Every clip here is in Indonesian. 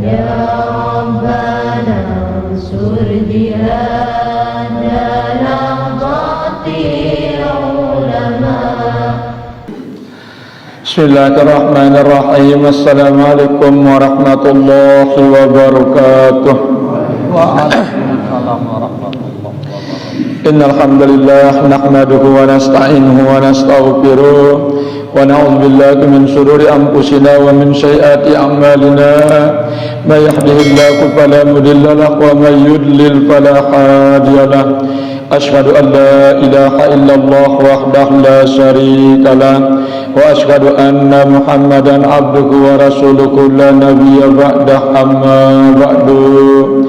Ya Rabbana ansur jihadana qatil ulama. Bismillahirrahmanirrahim. Assalamualaikum warahmatullahi wabarakatuh. Waalaikumsalam warahmatullahi wabarakatuh. Innal hamdalillah nahmaduhu wa nasta'inuhu wa nastaghfiruh wa na'udzu billahi min shururi anfusina wa min sayyiati a'malina. May yahdihillahu fala mudilla lahu wa may yudlil fala hadiya lahu. Asyhadu an la ilaha illallah wahdahu la syarika lah wa asyhadu anna Muhammadan abduhu wa rasuluhu la nabiyya ba'dah amma ba'du.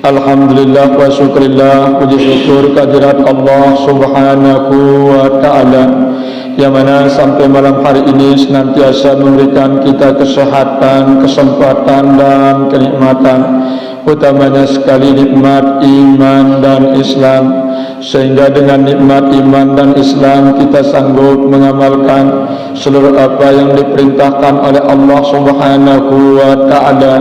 Alhamdulillah wa syukrillah, puji syukur kehadirat Allah subhanahu wa ta'ala yang mana sampai malam hari ini senantiasa memberikan kita kesehatan, kesempatan dan kenikmatan, utamanya sekali nikmat iman dan Islam, sehingga dengan nikmat iman dan Islam kita sanggup mengamalkan seluruh apa yang diperintahkan oleh Allah subhanahu wa ta'ala,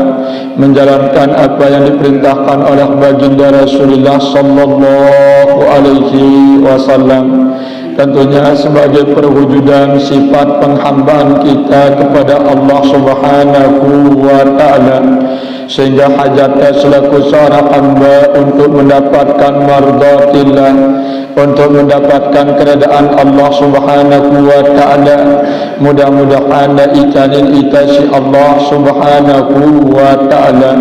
menjalankan apa yang diperintahkan oleh baginda Rasulullah sallallahu alaihi wasallam, tentunya sebagai perwujudan sifat penghambaan kita kepada Allah subhanahu wa ta'ala, sehingga hajatnya selaku seorang hamba untuk mendapatkan mardatillah, untuk mendapatkan keredaan Allah subhanahu wa ta'ala. Mudah-mudahan ikanin itasi Allah subhanahu wa ta'ala,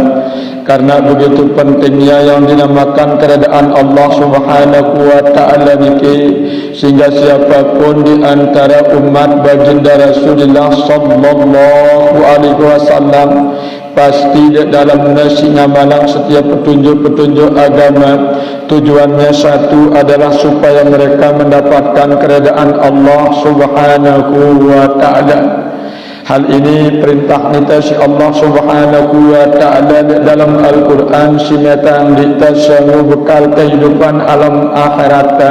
karena begitu pentingnya yang dinamakan keredaan Allah subhanahu wa ta'ala niki, sehingga siapapun di antara umat baginda Rasulullah sallallahu alaihi wasallam pasti dalam nasi ngamalang setiap petunjuk-petunjuk agama, tujuannya satu adalah supaya mereka mendapatkan keredaan Allah subhanahu wa ta'ala. Hal ini perintah nita si Allah subhanahu wa ta'ala dalam Al-Quran, sinatang dita semua bekal kehidupan alam akhirat.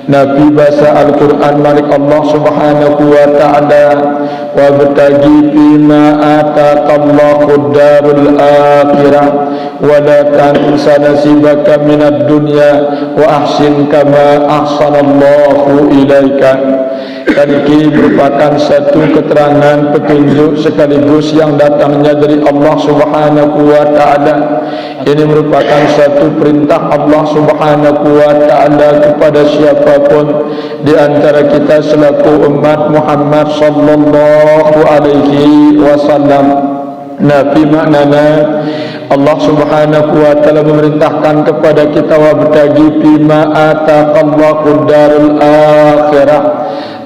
Nabi bahasa Al-Quran malik Allah subhanahu wa ta'ala, wa bertagi bima ataqallahu darul akhirah wa la tansa nasibaka minad dunya wa ahsin kama ahsanallahu ilaika. Dan ini merupakan satu keterangan petunjuk sekaligus yang datangnya dari Allah subhanahu wa ta'ala. Ini merupakan satu perintah Allah subhanahu wa ta'ala kepada siapapun di antara kita selaku umat Muhammad sallallahu alaihi wasallam. Nabi maknanya Allah subhanahu wa ta'ala memerintahkan kepada kita, wa bertagi bima ataqallahu darul akhirah,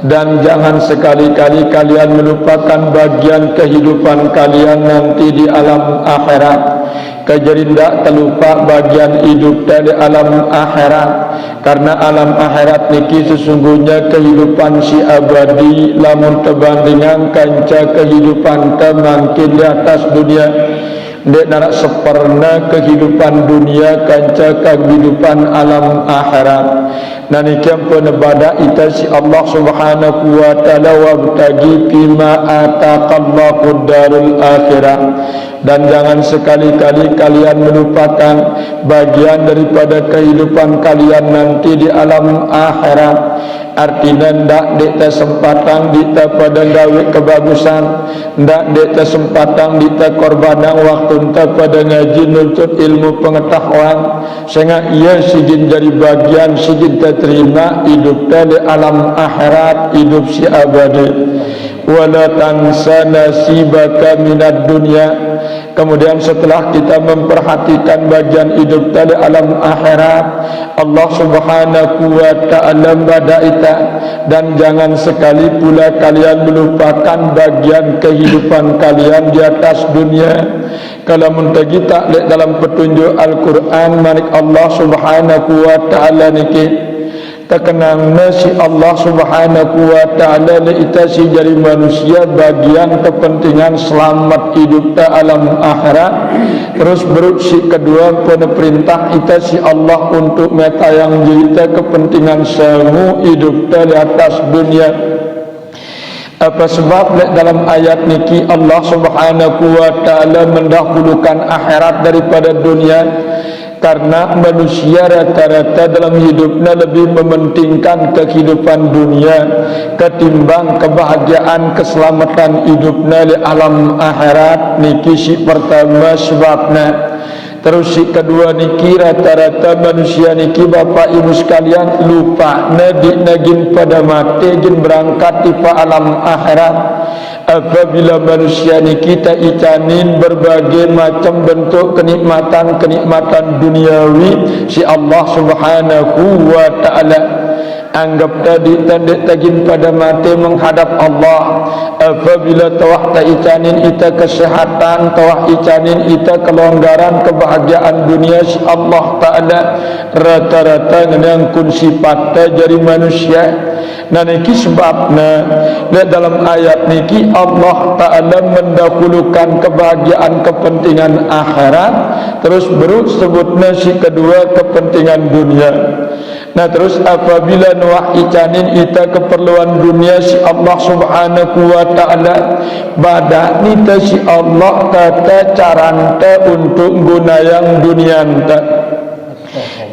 dan jangan sekali-kali kalian melupakan bagian kehidupan kalian nanti di alam akhirat. Kejadian tidak terlupa bagian hidup dari alam akhirat, karena alam akhirat niki sesungguhnya kehidupan si abadi, lamun terbandingan kanca kehidupan temangkin di atas dunia. Dek narak seperna kehidupan dunia kanca kehidupan alam akhirat. Nanikiam penebada ita si Allah subhanahu wa ta'ala, wa bertagi bima ataqallahu darul akhirah, dan jangan sekali-kali kalian melupakan bagian daripada kehidupan kalian nanti di alam akhirat. Artinya ndak dek kesempatan kita pada gawe kebagusan, ndak dek kesempatan kita korbanan waktu kita pada ngaji nuntut ilmu pengetahuan, sehingga ia sijin jadi bagian sijin terima hidup di alam akhirat, hidup si abadi. Wala tansa nasibaka minad dunya. Kemudian setelah kita memperhatikan bagian hidup tadi alam akhirat, Allah subhanahu wa ta'ala badaita, dan jangan sekali pula kalian melupakan bagian kehidupan kalian di atas dunia. Kalau mentagi tak dalam petunjuk Al-Quran manik Allah subhanahu wa ta'ala niki, terkenang nasi Allah subhanahu wa ta'ala ita si jari manusia bagian kepentingan selamat hidup ta alam akhirat. Terus beruksi kedua pada perintah ita si Allah untuk meta yang jadi kepentingan semua hidup ta di atas dunia. Apa sebab dalam ayat niki Allah Subhanahu wa taala mendahulukan akhirat daripada dunia? Karena manusia rata-rata dalam hidupnya lebih mementingkan kehidupan dunia ketimbang kebahagiaan keselamatan hidupnya di alam akhirat. Niki si pertama sebabnya. Terus si kedua niki rata-rata manusia niki Bapak Ibu sekalian lupa nagin pada mati gin berangkat di alam akhirat. Apabila manusia niki tak icanin berbagai macam bentuk kenikmatan duniawi si Allah Subhanahu wa taala, anggap tadi tanda tagin pada mati menghadap Allah. Apabila tawah tak icanin ita kesehatan, tawah icanin ita kelonggaran kebahagiaan dunia si Allah Ta'ala rata-rata ngangkun sifatnya jadi manusia. Nah niki sebabnya dalam ayat niki Allah Ta'ala mendahulukan kebahagiaan kepentingan akhirat, terus baru sebutnya si kedua kepentingan dunia. Nah terus apabila nuah icanin ita keperluan dunia si Allah Subhanahu wa taala, badak nita si Allah kata caranta untuk gunayang dunia anta.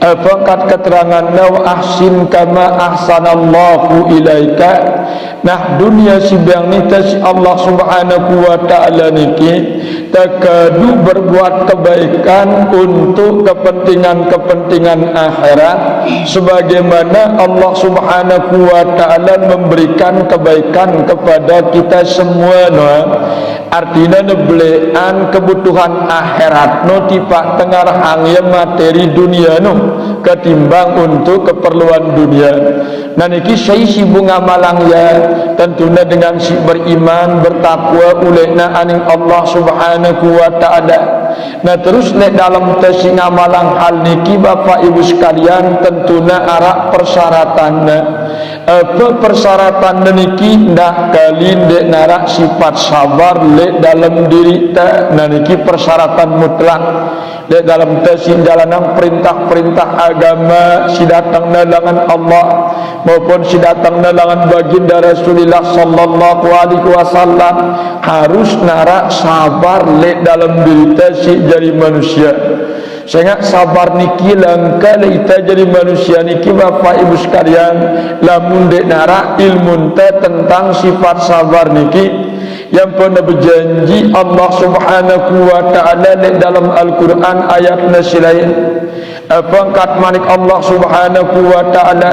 Apakah keterangan naw ahsin kama ahsanallahu ilaika. Nah dunia si biang nita si Allah Subhanahu wa taala niki takadu berbuat kebaikan untuk kepentingan akhirat sebagaimana Allah Subhanahu wa taala memberikan kebaikan kepada kita semua. Artinya nebelean kebutuhan akhirat no tipak tengah hangnya materi dunia no ketimbang untuk keperluan dunia. Nah niki saya si bunga malang ya tentunya dengan si beriman bertakwa ulena aning Allah Subhanahu wa taala. Nah terus dalam tesi ngamalang hal niki Bapak Ibu sekalian tentunya arak persyaratannya. Apa persyaratan niki ndak kali dek narak sifat sabar le dalam diri ta. Nah niki persyaratan mutlak le dalam tesi jalanan perintah-perintah agama si datang dalangan Allah maupun si datang dalangan baginda Rasulullah sallallahu alaihi wasallam harus narak sabar le dalam diri ta si jadi manusia. Sehingga sabar niki langka kita jadi manusia niki Bapak Ibu sekalian lamun dek nara ilmu tentang sifat sabar niki yang pernah berjanji Allah Subhanahu wa taala dalam Al-Quran ayat nasilain. Pangkat manik Allah Subhanahu wa taala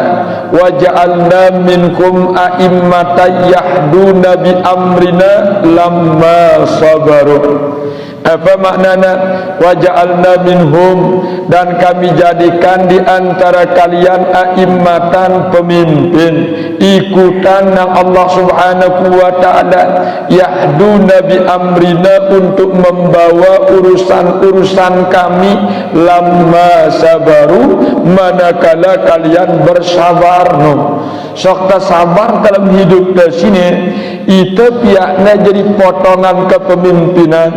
wa ja'alna minkum a'immatan yahduna bi amrina lamma sabaru. Apa maknanya waja'alna minhum, dan kami jadikan di antara kalian a'immatan pemimpin ikutan nang Allah Subhanahu wa taala yahduna bi amrina untuk membawa urusan-urusan kami lamma sabaru manakala kalian bersabar no. Sok sabar dalam hidup di sini itu pihaknya jadi potongan kepemimpinan.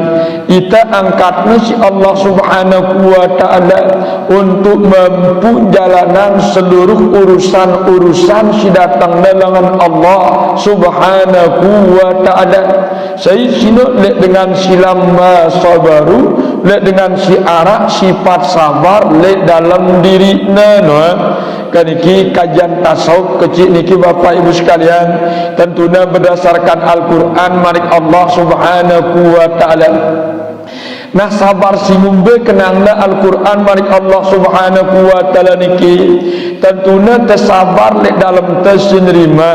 Kita angkatnya si Allah Subhanahu wa taala untuk mampu jalanan seluruh urusan-urusan si datang dalangan Allah Subhanahu wa taala. Saya sino dengan silam sabaru, dengan si arak sifat sabar dalam diri no. Kaniki kajian tasawuf kecil niki Bapak Ibu sekalian tentunya berdasarkan Al-Quran marik Allah Subhanahu wa taala. Nah sabar si mumbe kenangna Al-Quran marik Allah Subhanahu wa taala niki tentunya tersabar dalam tersenerima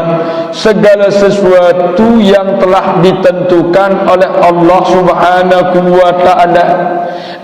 segala sesuatu yang telah ditentukan oleh Allah Subhanahu wa taala.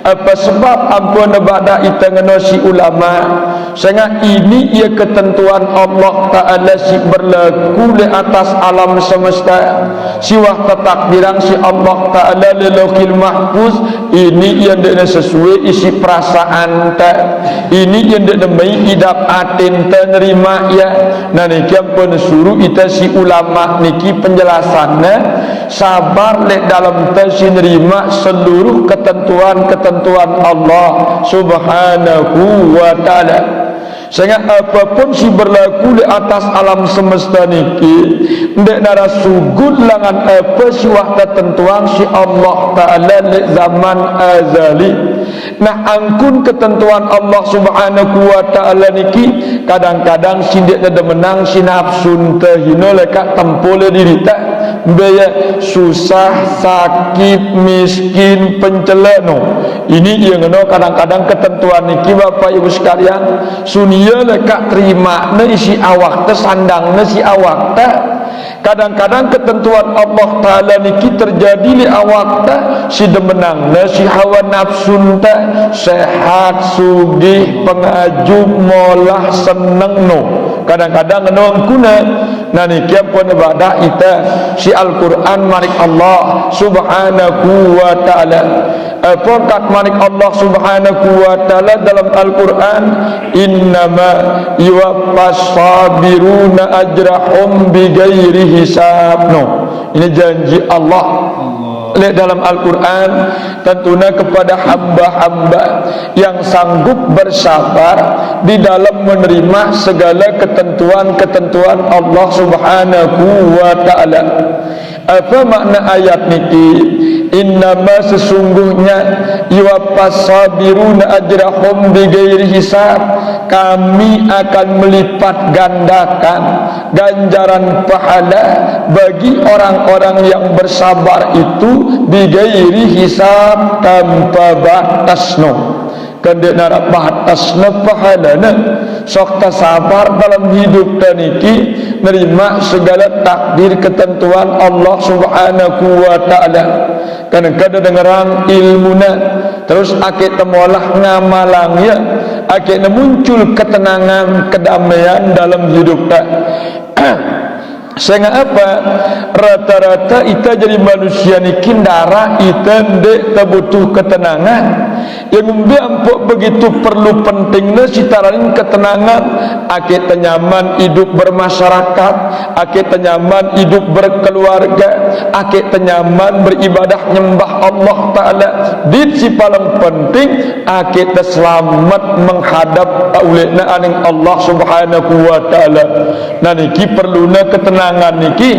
Apa sebab ampun bada ita ngenosi ulama sehingga ini ia ketentuan Allah Ta'ala si berlaku di atas alam semesta siwah takdiran si Allah Ta'ala lelokil mahfuz. Ini yang tidak sesuai isi perasaan ta, ini yang tidak demi idap atin ta nerima ya. Nah niki ampun suruh ita si ulama niki penjelasannya sabar dalam ta si nerima seluruh ketentuan Allah Subhanahu wa ta'ala. Sehingga apapun si berlaku di atas alam semesta niki ndek nara sugud langan apa si wahda tentuan si Allah Ta'ala le zaman azali. Nah angkun ketentuan Allah Subhanahu wa Ta'ala niki kadang-kadang si ndek ada menang si nafsun tehino lekak tempole diri tak baya susah, sakit, miskin, penceleno. Ini yang kadang-kadang ketentuan niki Bapak Ibu sekalian sunia lekak terima ne isi awak te sandang ne si awak te. Kadang-kadang ketentuan Allah Ta'ala niki terjadi li awak te si demenang ne si hawa nafsun te sehat, sugih, pengajub, molah, seneng no. Kadang-kadang nguna nah niki pun ibadah ita si Al-Quran manik Allah Subhanahu wa Ta'ala. Pokat manik Allah Subhanahu wa Ta'ala dalam Al-Quran, innama yuwaffas sabiruna ajrahum bighairi hisab. No, ini janji Allah dalam Al-Quran tentunya kepada hamba-hamba yang sanggup bersabar di dalam menerima segala ketentuan-ketentuan Allah Subhanahu wa Ta'ala. Apa makna ayat niki? Innama sesungguhnya yuwaffas sabiruna ajrahum bighairi hisab, kami akan melipat gandakan ganjaran pahala bagi orang-orang yang bersabar itu bighairi hisab, tanpa batas. No, kendek nara batasna pahalana sok sabar dalam hidup dan iki nerima segala takdir ketentuan Allah Subhanahu wa Ta'ala. Kadang-kadang dengeran ilmuna terus akik temolah ngamalangnya akik muncul ketenangan, kedamaian dalam hidup tak. Sehingga apa? Rata-rata ita jadi manusia ni kindara ita ndek terbutuh ketenangan. Yang membiampuk begitu perlu pentingnya si taranin ketenangan. Akik tenyaman hidup bermasyarakat, akik tenyaman hidup berkeluarga, akik tenyaman beribadah nyembah Allah Ta'ala. Dit si paling penting akik selamat menghadap aulina aning Allah Subhanahu wa Ta'ala. Nah niki perluna ketenangan niki.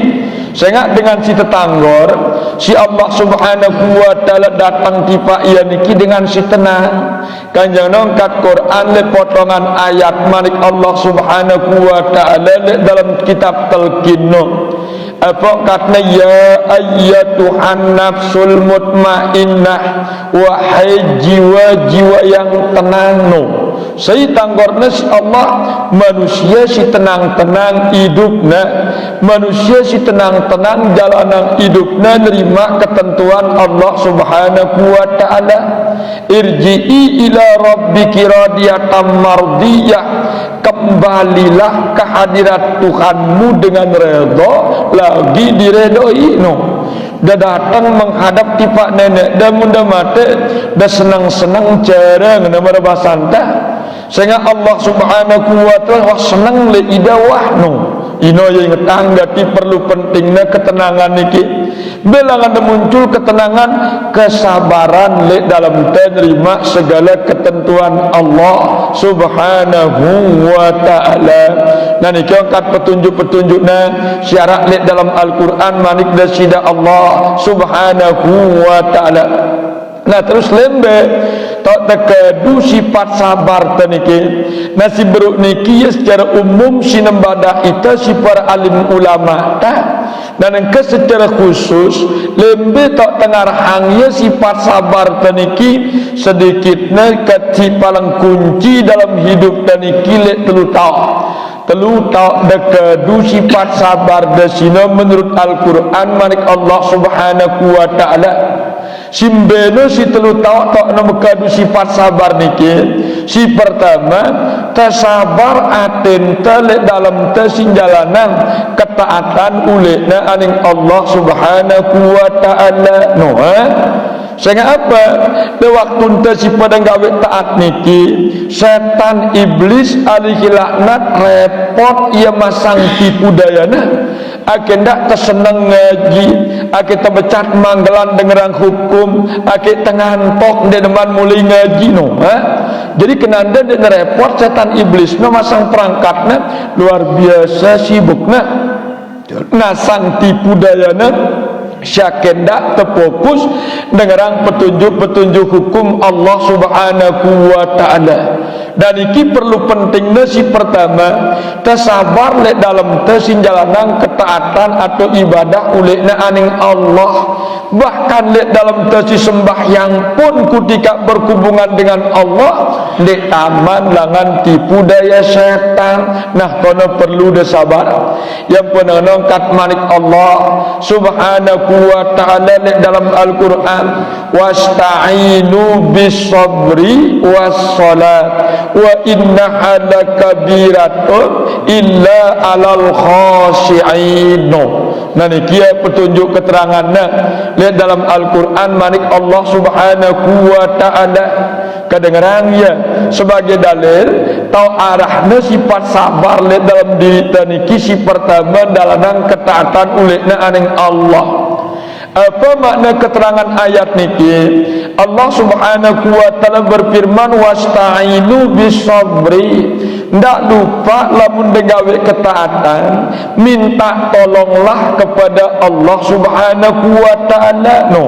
Sehingga dengan si tetanggor si Allah Subhanahu wa Ta'ala datang tipa ia niki dengan si tenang. Kanjeng nongkat Quran le potongan ayat manik Allah Subhanahu wa Ta'ala le dalam kitab Talqinno. Apa katanya ya ayyatuhan nafsul mutmainnah, wahai jiwa-jiwa yang tenang. No, saya tanggorna si Allah manusia si tenang-tenang hidupna, manusia si tenang-tenang jalanan hidupna nerima ketentuan Allah Subhanahu wa Ta'ala. Irji'i ila rabbiki radiyatan mardiyah, kembalilah ke hadirat Tuhanmu dengan redha lagi diredoi. No, dah datang menghadap tipak nenek dan muda mati dah senang-senang cara ngenamara basanta. Sehingga Allah Subhanahu wa Ta'ala senang le idawah. No, ino yang ngetang perlu pentingnya ketenangan niki. Belangan muncul ketenangan, kesabaran le dalam menerima segala ketentuan Allah Subhanahu wa Ta'ala. Nah niki angkat petunjuk-petunjukna syarat le dalam Al-Quran manik dasida Allah Subhanahu wa Ta'ala. Nah terus lembe tak terkedu sifat sabar teniki. Nasi beruk niki ya secara umum si nembada ita si para alim ulama tak. Dan engke secara khusus lembe tak tengar hangnya sifat sabar teniki sedikitnya kati paling kunci dalam hidup teniki le telu tak dekedu sifat sabar desina menurut Al-Quran manik Allah Subhanahu wa Ta'ala. Simbeno si telu tak nama kadu sifat sabar niki. Si pertama tersabar aten tele dalam tesinjalanan ketaatan ulena aning Allah Subhanahu wa Ta'ala. No, sehingga apa? Di waktu si pada gawe taat niki, setan iblis alaihi laknat repot ia masang tipu dayana. Akhir tak tersenang ngaji, akhir terbecat manggelan dengeran hukum, akhir tengantok dia deman mulai ngaji. No, jadi kenanda dia repot setan iblis no masang perangkatnya luar biasa sibuknya. nasang tipu dayana syakendak terfokus dengan petunjuk-petunjuk hukum Allah Subhanahu wa taala. Dan iki perlu pentingnya si pertama tersabar lek dalam tersinjalanan ketaatan atau ibadah ulekna aning Allah. Bahkan lek dalam tersi sembahyang pun ketika berhubungan dengan Allah lek aman langan tipu daya setan. Nah kono perlu desabar. Yang penangkat manik Allah Subhanahu wa ta'ala dalam Al-Quran, wasta'inu bis sabri was salat wa innaha lakabiratun illa alal khashi'in. Nah ni kia petunjuk keterangannya lihat dalam Al-Quran manik Allah Subhanahu wa ta'ala kedengaran ya sebagai dalil tau arahnya sifat sabar lihat dalam diri taniki si pertama dalam ketaatan ulekna aning Allah. Apa makna keterangan ayat niki? Allah Subhanahu wa taala berfirman wasta'inu bisabri. Ndak lupa lamun degawe ketaatan, minta tolonglah kepada Allah Subhanahu wa taala. No.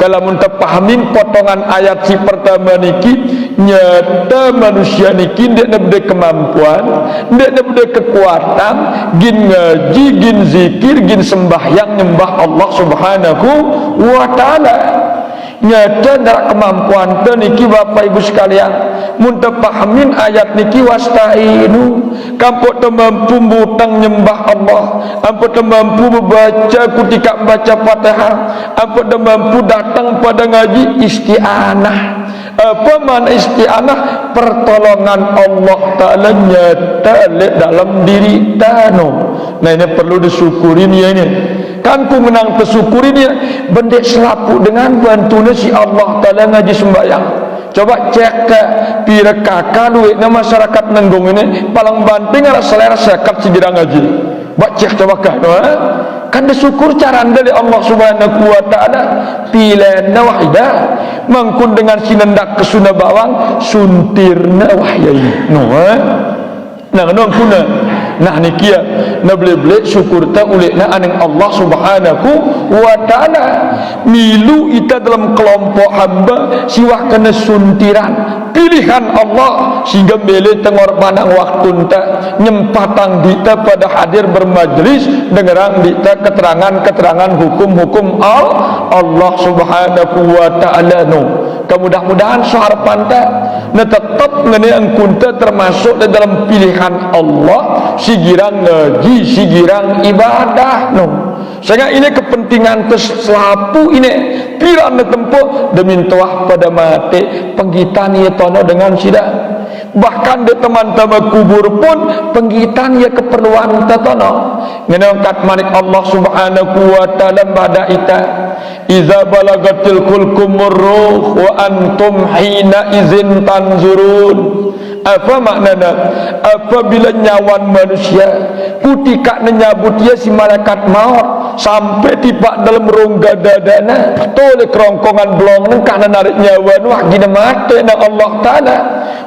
Kalau mun terpahamin potongan ayat si pertama niki, nyata manusia niki ndak ada kemampuan, ndak ada kekuatan, gin ngaji, gin zikir, gin sembahyang nyembah Allah Subhanahu wa ta'ala. Nyata ndak kemampuan tu niki Bapak Ibu sekalian mun terpahamin ayat niki wasta'inu kampuk tu mampu butang nyembah Allah, ampun tu mampu membaca ketika membaca Fatihah, ampun tu mampu datang pada ngaji isti'anah. Apa makna isti'anah? Pertolongan Allah Ta'ala nyata dalam diri tano. Nah ini perlu disyukurin ya ini. Kan ku menang tersyukurin ya bendek selaput dengan bantunya si Allah Ta'ala ngaji sembahyang. Coba cek ke pira kakak duitnya masyarakat Nenggong ini paling banting ada selera sekat si dirang ngaji. Bak cek coba kan kan disyukur cara dari Allah Subhanahu wa taala pilihna wahidah mangkun dengan sinendak ke Sunda Bawang suntirna wahyai no nah kuna nah nikia na blek syukur ta ulekna aning Allah Subhanahu wa taala milu ita dalam kelompok hamba siwah kena suntiran pilihan Allah sehingga bele tengorbanang waktu ta nyempatang dita pada hadir bermajlis dengarang dita keterangan-keterangan hukum-hukum Allah Subhanahu wa taala no. Kemudah-mudahan seharapan ta na tetap ngene angkunta termasuk dalam pilihan Allah sigirang ngaji sigirang ibadah no. Sehingga ini kepentingan terselapu ini pirang tempo demi tuah pada mati penggitan ia tono dengan sida. Bahkan di teman-teman kubur pun penggitan ia keperluan tatono. Ngenangkat manik Allah Subhanahu wa taala pada ita iza balagatil kulkumur ruh wa antum hina izin tanzurun. Apa maknanya? Apabila nyawan manusia ketika menyabut ia si malaikat maut sampai tiba dalam rongga dadana toleh kerongkongan belong karena narik nyawa wah gina mati na Allah Ta'ala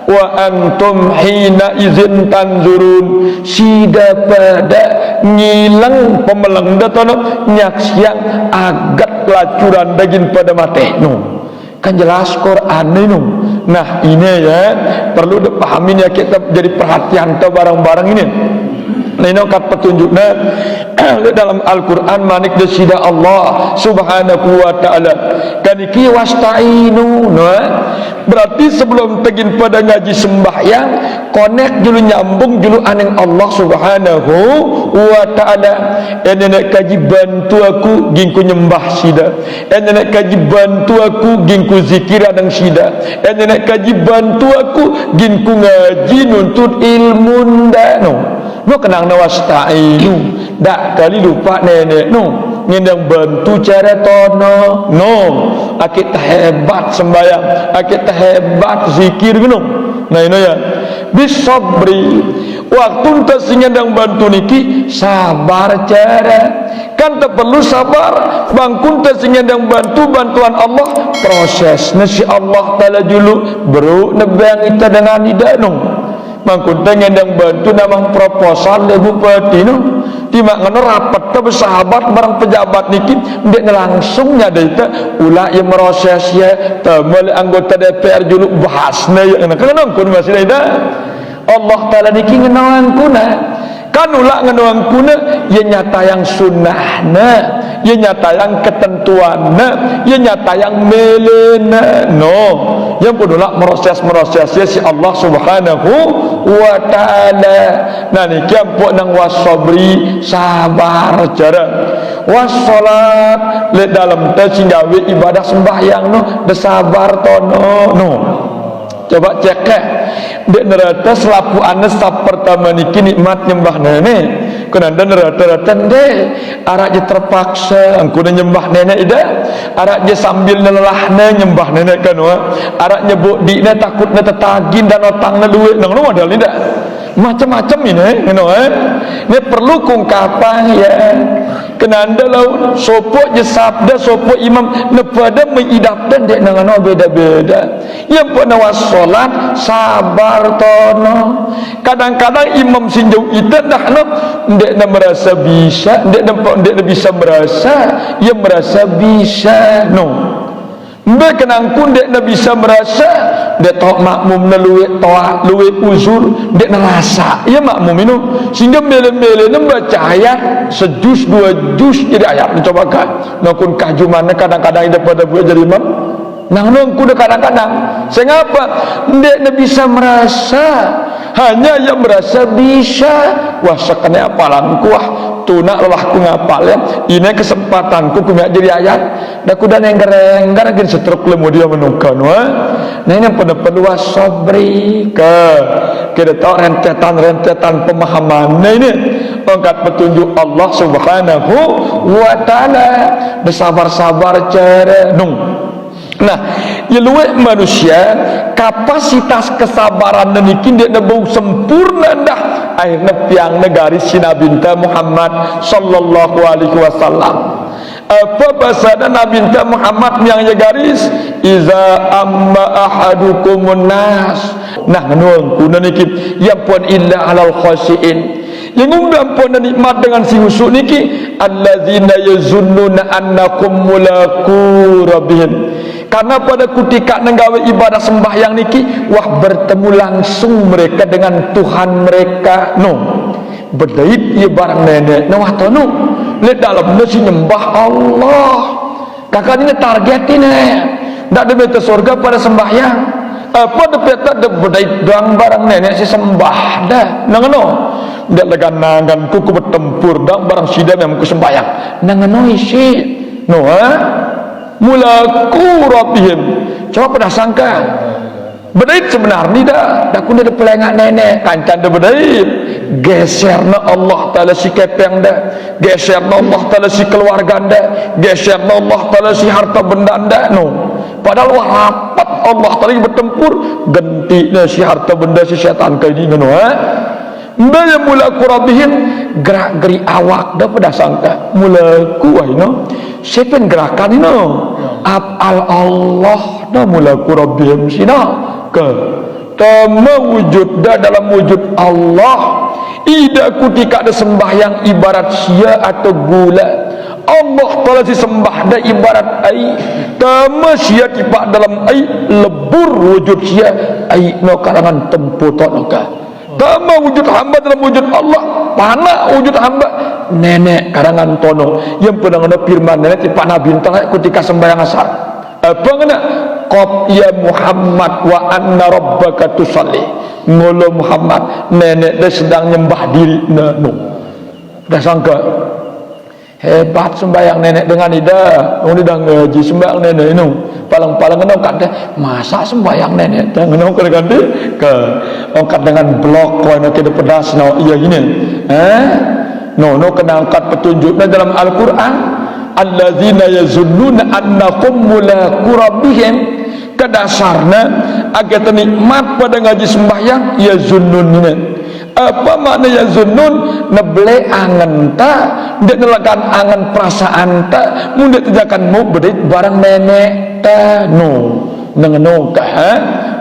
wa antum hina izin tanzurun sida pada ngilang pemelang datono nyaksiang agak lacuran daging pada mati no. Kan jelas Quran ini. Nah ini ya perlu dipahamin ya kita jadi perhatian ke barang-barang ini. Nah ini kat petunjuknya dalam Al-Quran manik desida Allah Subhanahu wa ta'ala kaniki wasta'inu no? Berarti sebelum tegin pada ngaji sembahyang konek dulu nyambung dulu aning Allah Subhanahu wa ta'ala. Nenek kaji bantu aku gingku nyembah sida, nenek kaji bantu aku gingku zikir adang sida, nenek kaji bantu aku gingku ngaji nuntut ilmu no. No kenang nawasta'inu dak kali lupa nenek no ngendang bantu cara tono no akit hebat sembahyang akit hebat zikir no. Nah ini ya bisabri waktu enta singandang bantu niki sabar cara kan tak perlu sabar bangkun ta singandang bantu bantuan Allah proses nasi Allah Ta'ala dulu bro nebang ita dengan ida no. mangkun tengen yang bantu namang proposal le bupati no di makna rapat ke bersahabat barang pejabat niki ndek langsungnya deita ulah yang meroses ya temal anggota DPR juluk bahasna ya kana kun masih ida Allah taala niki ngeunang kuna kan ulah ngeunang kuna ya nyata yang sunnahna ya nyata yang ketentuanna ya nyata yang melena no yang pun ulah meroses ya si Allah subhanahu wa ta'ala. Nah ni kiampuk nang wasabri sabar cara wassalat le dalam teh singgawi ibadah sembahyang no sabar tono no coba cek dek nerata selaku anes pertama niki nikmat nyembah nenek kunanda nerata-rata dek arak je terpaksa angkuna nyembah nenek ida arak je sambil nelahna nyembah nenek kan arak nyebuk dikna takutna tetagin dan otangna duit nang rumah dah tidak macam-macam ini ini perlu kungkapan ya kenanda lau sopok je sabda sopok imam nepada mengidapkan dek nang beda-beda yang pun wassalat sabar tono kadang-kadang imam sinjau itu dah no ndek merasa bisa ndek bisa merasa ia merasa bisa no mbak kenang pun dek bisa merasa dek tok makmum luwe uzur dek ngerasa ia makmum itu sehingga mele-mele membaca ayat sejus dua jus jadi ayat mencobakan nakun kaju mana kadang-kadang daripada buat jadi imam nang kuda kadang-kadang sengapa dek bisa merasa hanya yang merasa bisa wah sekene apalan kuah tuna lelah ku ngapal ya ini kesempatanku ku jadi ayat dah kuda nengger-nengger gin setruk lemu dia menungkan nah ini perlu wasabri kita tahu rentetan pemahaman ini angkat petunjuk Allah subhanahu wa ta'ala bersabar-sabar cara nah ya luwek manusia kapasitas kesabaran niki dia nebau sempurna dah akhirnya piang negari si Nabi Muhammad sallallahu alaihi wasallam apa bahasa Nabi Muhammad yang garis iza amma ahadukumun nas nah nuang kuna niki ya pun illa alal khasiin yang pun nikmat dengan si husuk niki alladzina yazunnuna annakum mulaku rabbihim karena pada ketika nenggawe ibadah sembahyang niki wah bertemu langsung mereka dengan Tuhan mereka berdait ia barang nenek wah tono lihat dalam nasi nyembah Allah kakak ini target ini ndak ada beta surga pada sembahyang apa depeta de berdait doang barang nenek si sembah dah nangano ndak leganangan kuku bertempur dang barang sidam yang ku sembahyang nangano isi mulaku rabbihim coba pernah sangka bedait sebenarnya dah kuna de pelengak nenek kancan de bedait geserna Allah taala si kepeng dah geserna Allah taala si keluarga dah geserna Allah taala si harta benda dah padahal rapat Allah taala bertempur gentina si harta benda si setan kayak ini mbak mulaku rabbihim gerak-geri awak dah pada sangka mulaku siapa gerakan ini af'al Allah dah mulaku rabbihim sina ke tama wujud dah dalam wujud Allah ida kutika ada sembahyang ibarat sia atau gula Allah taala si sembah dah ibarat air tama sia tipak dalam air lebur wujud sia air no karangan tempo tonokah tama wujud hamba dalam wujud Allah pana wujud hamba nenek karangan tono yang pernah ada firman nenek tipak Nabi ketika sembahyang asar apa ngena qab ya Muhammad wa anna rabbaka tusalli ngolo Muhammad nenek dia sedang nyembah diri dah sangka hebat sembahyang nenek dengan ida ini dah ngaji sembahyang nenek ini palang-palang kena angkat dah masa sembahyang nenek dah kena ganti ke angkat dengan blok kau nak kena pedas iya ini kena angkat petunjuknya dalam Al-Quran alladzina yazunnuna annakum mulaku rabbihim kedasarna agar nikmat pada ngaji sembahyang yazunnun ini apa makna yazunnun neble angen ta ndak nelakan angen perasaan ta mundak tejakan mu bedit barang nenek ta nengeno ka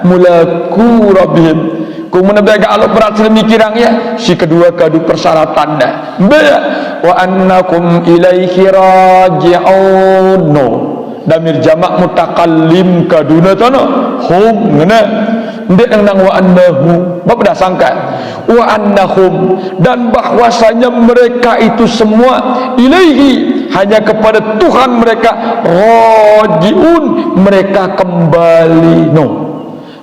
mulaku rabbihim Kemudian bega Allah berhasil mikirangnya si kedua kadu persyaratan dah. Wa annakum ilaihi raji'un. No. Damir jamak mutakallim kaduna tono hum ngena ndek nang wa annahu bab dah sangka wa annahum dan bahwasanya mereka itu semua ilaihi hanya kepada Tuhan mereka rajiun mereka kembali no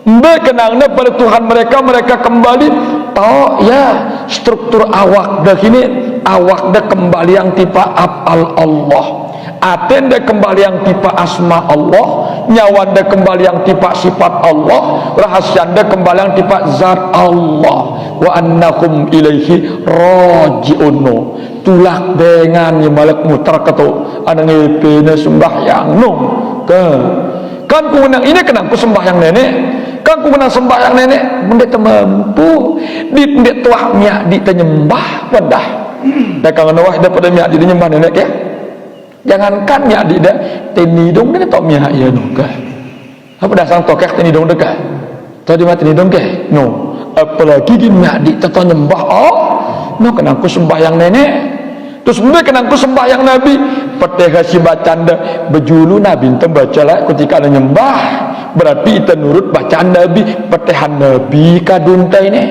mbak kenangnya pada Tuhan mereka kembali oh ya struktur awak dah kini awak dah kembali yang tipa af'al Allah atenda kembali yang tipe asma Allah, nyawanda kembali yang tipe sifat Allah, rahasianda kembali yang tipe zat Allah. Wa annakum ilaihi raji'un. Tulak dengan malak mutar ketu ana ngepene sembahyang no. Kan ku menang ini kenang ku sembahyang nenek. Kan ku menang sembahyang nenek benda temampu di tuah miak di tenyembah wadah. Da kang wah daripada miak di nyembah nenek ya. Jangankan ya di dah tenidong dia tok miah ya nuka. Apa dasang tokek tenidong dekat. Tadi mati tenidong ke? No. Apalagi di miah di teto nyembah oh. No kenangku sembahyang nenek. Terus mbak kenangku sembahyang Nabi. Peteh si bacanda bejulu Nabi ente baca lah ketika ada nyembah. Berarti ite nurut bacaan Nabi, petehan Nabi kadunta ini.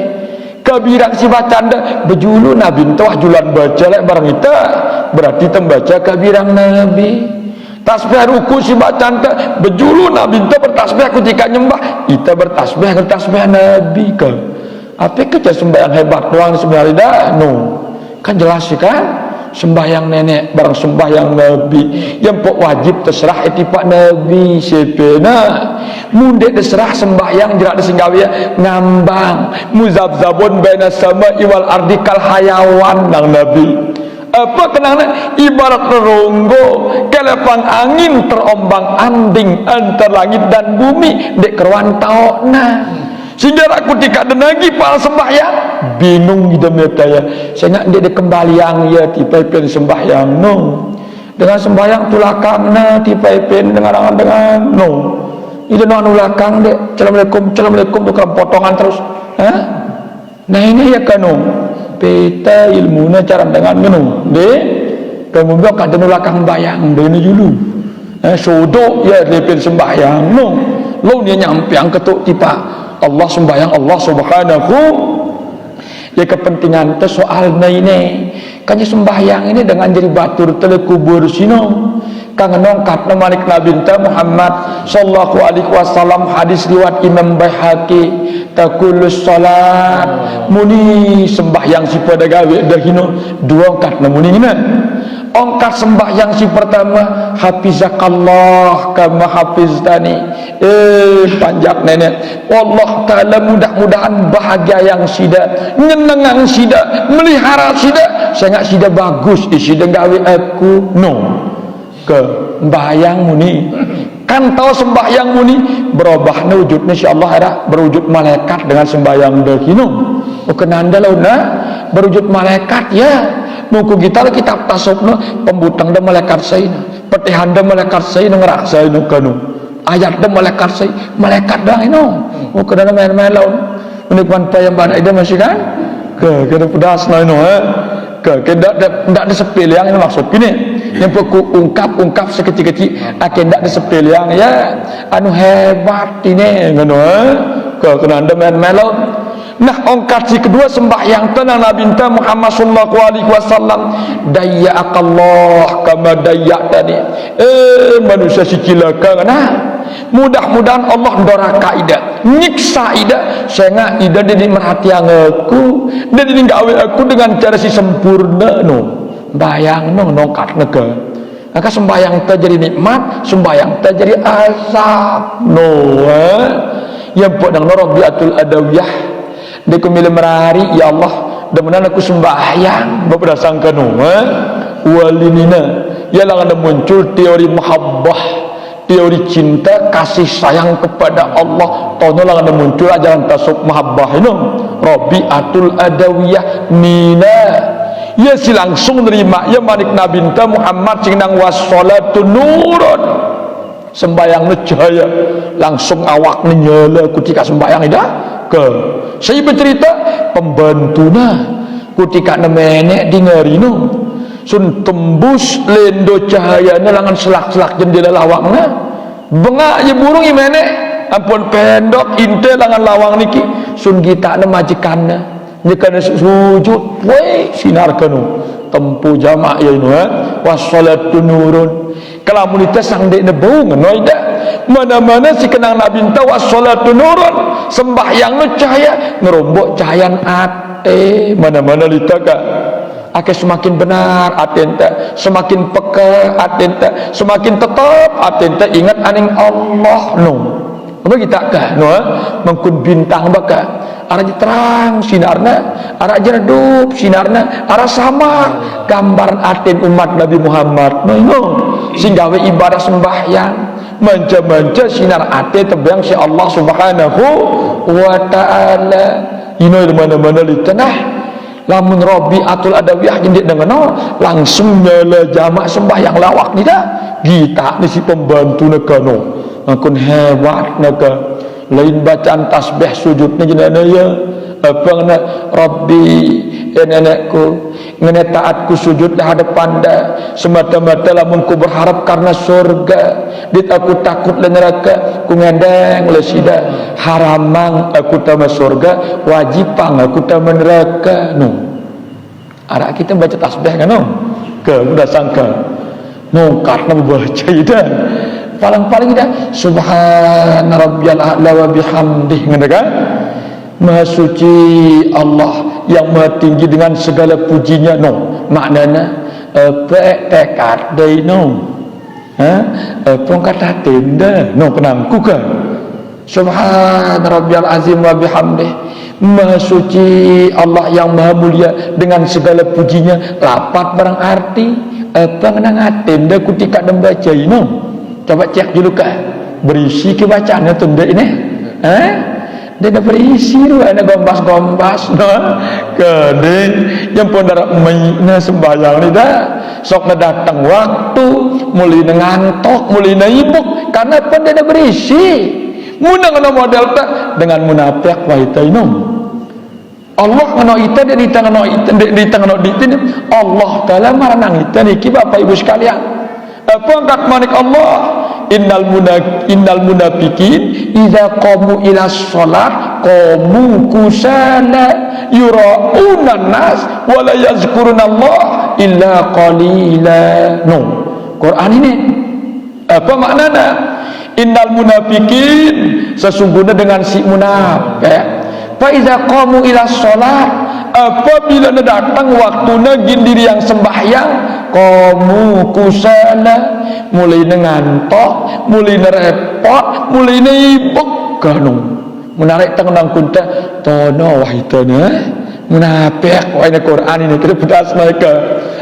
Kabirang si bacanda bejulu Nabi ente wah julan baca lah barang ite. Berarti tembaca kabirang Nabi tasbih ruku si bacanta bejulu Nabi ente bertasbih ketika nyembah ita bertasbih Nabi ke apa kerja sembahyang hebat doang sebenarnya dah no kan jelas sih kan sembahyang nenek barang sembahyang Nabi yang pok wajib terserah etipak Nabi sepena munde terserah sembahyang jerak disinggawi ngambang muzabzabun baina sama iwal ardi kal hayawan nang Nabi apa kenana ibarat ronggo kelepang angin terombang anding antara langit dan bumi dek keruan taokna sehingga aku tidak ada lagi para sembahyang bingung di dalam ya saya nak dia kembali yang ya tipe-tipe sembahyang no dengan sembahyang tulakangna tipe-tipe dengan no itu no ulakang dek assalamualaikum tukang potongan terus nah ini ya kanu peta ilmunya cara dengan ngenu de kemudian kadang ulakang bayang de ni dulu sodok ya lepin sembahyang no lo dia nyampe yang ketuk tipa Allah sembahyang Allah subhanahu ya kepentingan te soal ini kan sembahyang ini dengan jadi batur tele kubur sino kang nongkat malik Nabi Muhammad sallallahu alaihi wasallam hadis riwayat Imam Baihaqi takulus salat muni sembahyang si pada gawe dahino dua ongkat muni ngina ongkat sembahyang si pertama hafizakallah kama hafiztani panjak nenek Allah taala mudah-mudahan bahagia yang sida nyenengang sida melihara sida sangat sida bagus sida gawe aku no ke sembahyang muni kan tahu sembahyang muni berubah wujudnya insyaallah ada berwujud malaikat dengan sembahyang dahino kenanda launa berwujud malaikat ya nuku kita kitab tasawuf pembutang de malaikat saina petihan de malaikat saina ngeraksa inu kanu ayat de malaikat sai malaikat dah inu kenanda main-main laun menikman payang bana ida masih kan ke kena pedas na inu ke ndak disepil yang ini maksud gini yang pokok ungkap sekecil-kecil akan ndak disepil yang ya anu hebat ini ngono ke kenanda main-main laun. Nah ongkat si kedua sembahyang tenang Nabi Muhammad sallallahu alaihi wasallam dayya'akallah kama dayya'tani manusia si cilaka nah mudah-mudahan Allah doraka ida nyiksa ida sehingga ida jadi merhatian aku dan jadi gawe aku dengan cara si sempurna no bayang no nongkat nege maka sembahyang terjadi nikmat sembahyang terjadi azab no yang podang Rabiatul Adawiyah deku milih merari ya Allah demenan aku sembahyang beberapa sangka no walinina ya lang ada muncul teori mahabbah teori cinta kasih sayang kepada Allah tono lang ada muncul ajaran tasawuf mahabbah ini Rabiatul Adawiyah nina ya si langsung nerima ya malik Nabi Muhammad sing nang wassalatu nurun sembahyang cahaya langsung awak nyala ketika sembahyang ida ke saya bercerita pembantuna kutika nemenek di ngerino sun tembus lendo cahayana langan selak-selak jendela lawangna bengak je burung imenek ampun pendok inte langan lawang niki sun gitakna majikanna nyekana sujud we sinar kanu tempu jamak ya inu wassalatu nurun kalamun itu sang dek nebau ngono ida mana-mana si kenang nabi enta wassalatu nurun sembahyang nu cahaya ngerombok cahayan ate mana-mana litaka ake semakin benar atenta semakin peka atenta semakin tetap atenta ingat aning Allah no apa kita kah no mengkun bintang baka arah terang sinarna arah redup sinarna arah sama gambar aten umat Nabi Muhammad no singgawe ibadah sembahyang manja-manja sinar ate tebyang si Allah Subhanahu wa taala ino di mana-mana li tanah lamun Rabiatul Adawiyah jendik dengan langsung nyala jamak sembahyang lawak ni dah kita ni si pembantu negano akun hebat naga lain bacaan tasbih sujud ni jenana ya apa ngana Rabbi ya nenekku ngene taatku sujud di hadapan dah semata-mata lamun ku berharap karena surga dit aku takut le neraka ku ngendeng le sida haramang aku tama surga wajibang aku tama neraka no ara kita baca tasbih kan no ke udah sangka no karena baca ida paling-paling dah subhana rabbiyal a'la wa bihamdih ngene kan maha suci Allah yang maha tinggi dengan segala pujinya no maknanya tekad dai no pongkata tenda no penangku kan subhana rabbiyal azim wa bihamdih maha suci Allah yang maha mulia dengan segala pujinya lapat barang arti pengenang tenda kutika membaca no coba cek dulu kah berisi ke bacaannya tenda ini dia dah berisi tu ada gombas-gombas no kedeng yang pun darah maina sembahyang ni dah sok na datang waktu muli ngantok muli naibuk karena pun dia dah berisi muna ngono model tak dengan munafik wa itainum Allah ngono ita dan ita ngono ita di ngono ditin Allah taala maranang ita niki Bapak Ibu sekalian apa angkat manik Allah innal munafiqin idza qamu ila shalat qamu kusala yura'una nas wa la yazkuruna Allah illa qalila no Quran ini apa maknanya innal munafiqin sesungguhnya dengan si munafik fa idza qamu ila shalat apabila datang waktunya gindiri yang sembahyang kamu kusana mulai ngantok mulai repot mulai ibuk kanung menarik tangan kunta tono wahitana munafik wahai Quran ini kita pedas mereka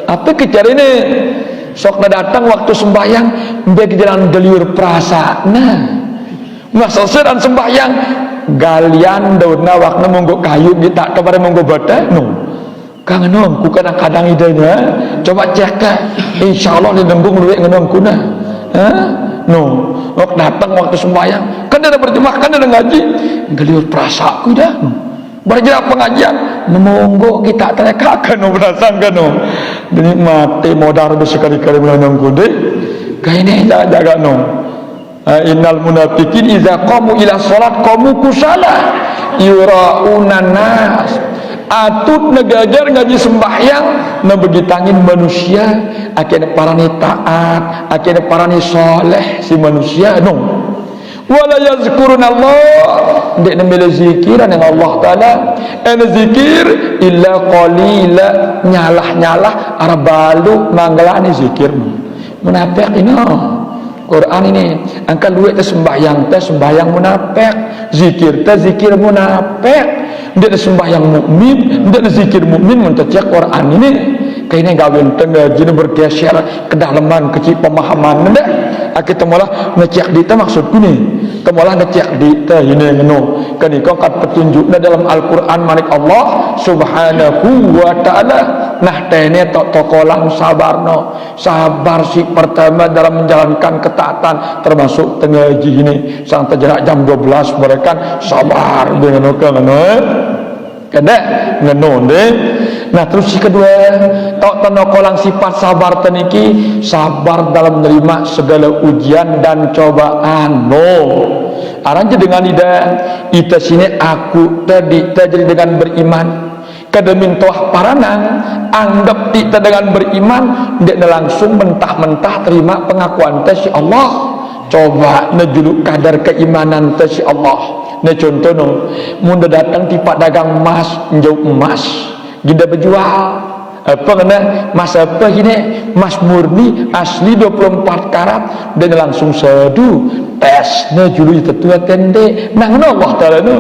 apa kejar ini sok datang waktu sembahyang mbek jalan deliur prasana masa sedang sembahyang galian daunna wakna monggo kayu kita kepada monggo bata no kangenom ku kadang-kadang idenya coba cek insyaallah di denggung duit ngenom kuna no waktu datang waktu sembahyang kan ada berjemaah kan ada ngaji geliur prasaku dah berjemaah pengajian monggo kita terekakan no berasakan no jadi mati modar sekali-kali melanang kude kaine jaga no innal munafiqin idza qamu ila salat qamu kusala yura'una nas atut negajar ngaji sembahyang na begitangin manusia akhirnya parani taat akhirnya parani soleh si manusia no wala yazkurun Allah dek nembe zikiran yang Allah taala zikir illa qalila nyalah-nyalah arabalu manggalani zikir munafik ini Quran ini angka duit teh sembahyang munafik zikir teh zikir munafik dia sembahyang mukmin dia zikir mukmin mentecek Quran ini kayaknya gawin tengah jadi bergeser kedalaman kecil pemahaman ndak kita malah ngecek dita maksudku nih kita malah ngecek dita ini ngono kan iku kat petunjukna dalam Al-Qur'an manik Allah Subhanahu wa taala nah tene tok tokolang sabarno, sabar si pertama dalam menjalankan ketaatan termasuk tengah ngaji ini sang terjerak jam 12 mereka sabar dengan kada ngeno deh. Nah terus si kedua tok tenokolang sifat sabar teniki sabar dalam menerima segala ujian dan cobaan. Aranja dengan ita sini aku tadi jadi dengan beriman kada mintoh paranang anggap kita dengan beriman dia langsung mentah-mentah terima pengakuan ta si Allah. Coba nejuluk kadar keimanan ta si Allah. Nah contoh mun datang tipak dagang emas njau emas ginda berjual apa kena mas apa gini mas murni asli 24 karat dan langsung sedu tesnya julu itu tua tende nang Allah taala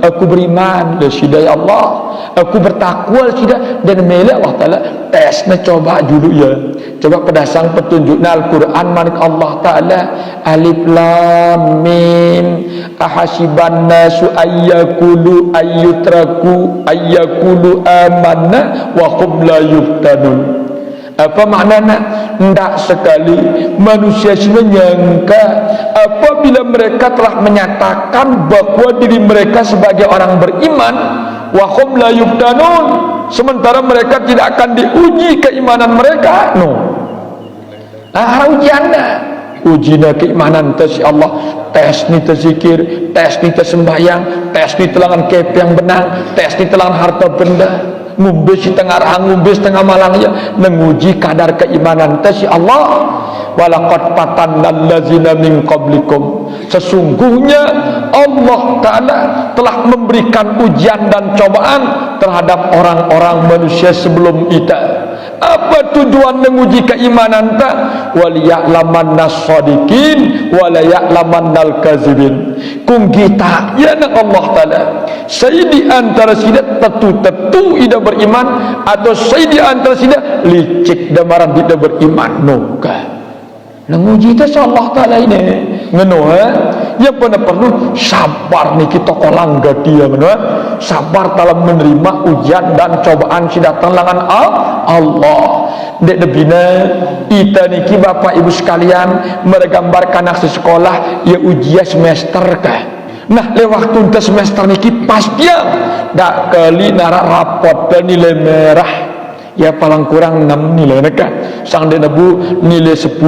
aku beriman dan sidai Allah aku bertakwa tidak dan mele Allah taala tesnya coba julu ya coba pedasang petunjukna Al-Quran manik Allah taala alif lam mim ahasiban nasu ayyakulu ayyutraku ayyakulu amanna wa hum la yuftanun. Apa maknanya? Tidak sekali manusia menyangka apabila mereka telah menyatakan bahwa diri mereka sebagai orang beriman wa hum la yuftanun, sementara mereka tidak akan diuji keimanan mereka. Ujiannya ujinya keimanan tes Allah, tes ni terzikir, tes ni tersembahyang, tes ni telangan kep yang benar, tes ni telangan harta benda, ngumbes di tengah rahang, ngumbes tengah malang ya, menguji kadar keimanan tes Allah. Walaqad fatannal ladzina min qablikum, sesungguhnya Allah Ta'ala telah memberikan ujian dan cobaan terhadap orang-orang manusia sebelum kita. Apa tujuan menguji keimanan ta? Waliya'lamanna shadiqin walaya'lamannal kazibin. Kung kita ya nak Allah Ta'ala saya di antara sida tentu ida beriman atau saya di antara sida licik dan marah tidak beriman menguji itu Allah Ta'ala ini yang perlu sabar nih kita kolang dia sabar dalam menerima ujian dan cobaan si datang langan Allah. Dek debina ita niki bapak ibu sekalian meregambarkan aksi sekolah ya ujian semester kah. Nah lewat tuntas semester niki pasti dak kali nara rapot dan nilai merah ya paling kurang 6 nilai nekah sang dia nebu nilai 10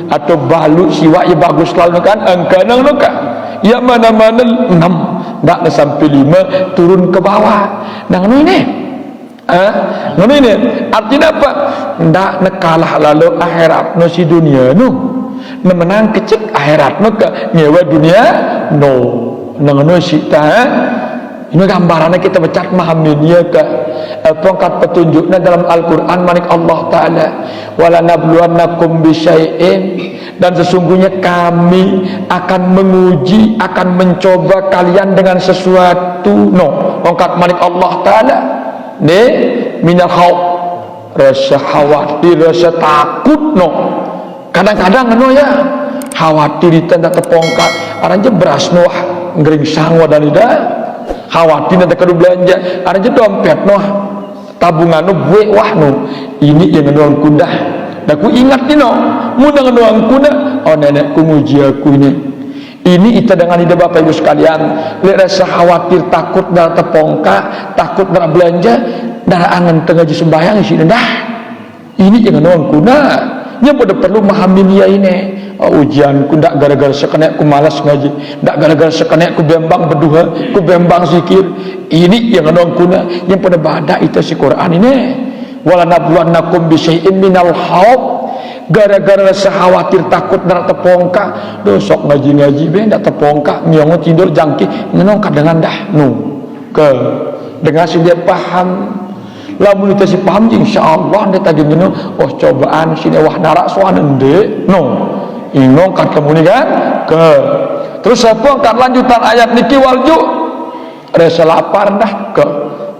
atau balu siwa ya bagus lalu kan angka nang nekah ya mana-mana 6 tak sampai 5 turun ke bawah nang ini ini artinya apa tak nekalah lalu akhirat no si dunia menang kecik akhirat no ke nyewa dunia nang si ini gambarannya kita baca memahami dia ke pangkat petunjuknya dalam Al-Quran manik Allah Ta'ala wala nabluwannakum bisyai'in, dan sesungguhnya kami akan menguji akan mencoba kalian dengan sesuatu pangkat manik Allah Ta'ala minal khawf, rasa khawatir rasa takut kadang-kadang ya khawatir itu tak terpongkat aranja beras ngering sangwa dan tidak khawatir nanti kadu belanja aranja dompet tabungan buat ini yang ngenuang kuda dan ku ingat mudah ngenuang kuda nenekku nguji aku ini kita dengan ide bapak ibu sekalian lihat rasa khawatir takut dah terpongkak takut dah belanja dah angan tengah sembahyang sini ini yang ngenuang kuda yang perlu memahami dia ini ujian ku ndak gara-gara sekenek ku malas ngaji, ndak gara-gara sekenek ku bembang berduha, ku bembang zikir. Ini yang nong kuna yang pada badak itu si Quran ini. Wala nabluwannakum bisyai'in minal khawf, gara-gara rasa khawatir takut ndak terpongka, dosok ngaji-ngaji be ndak terpongka, nyongo tidur jangki, ngenong kadangan dah ke dengan si dia paham. Lamun kita si paham insyaallah dia tadi ngeno cobaan sini wah narak soalan ndek ingong kat kamu ni kan ke terus apa kat lanjutan ayat niki walju rasa lapar dah ke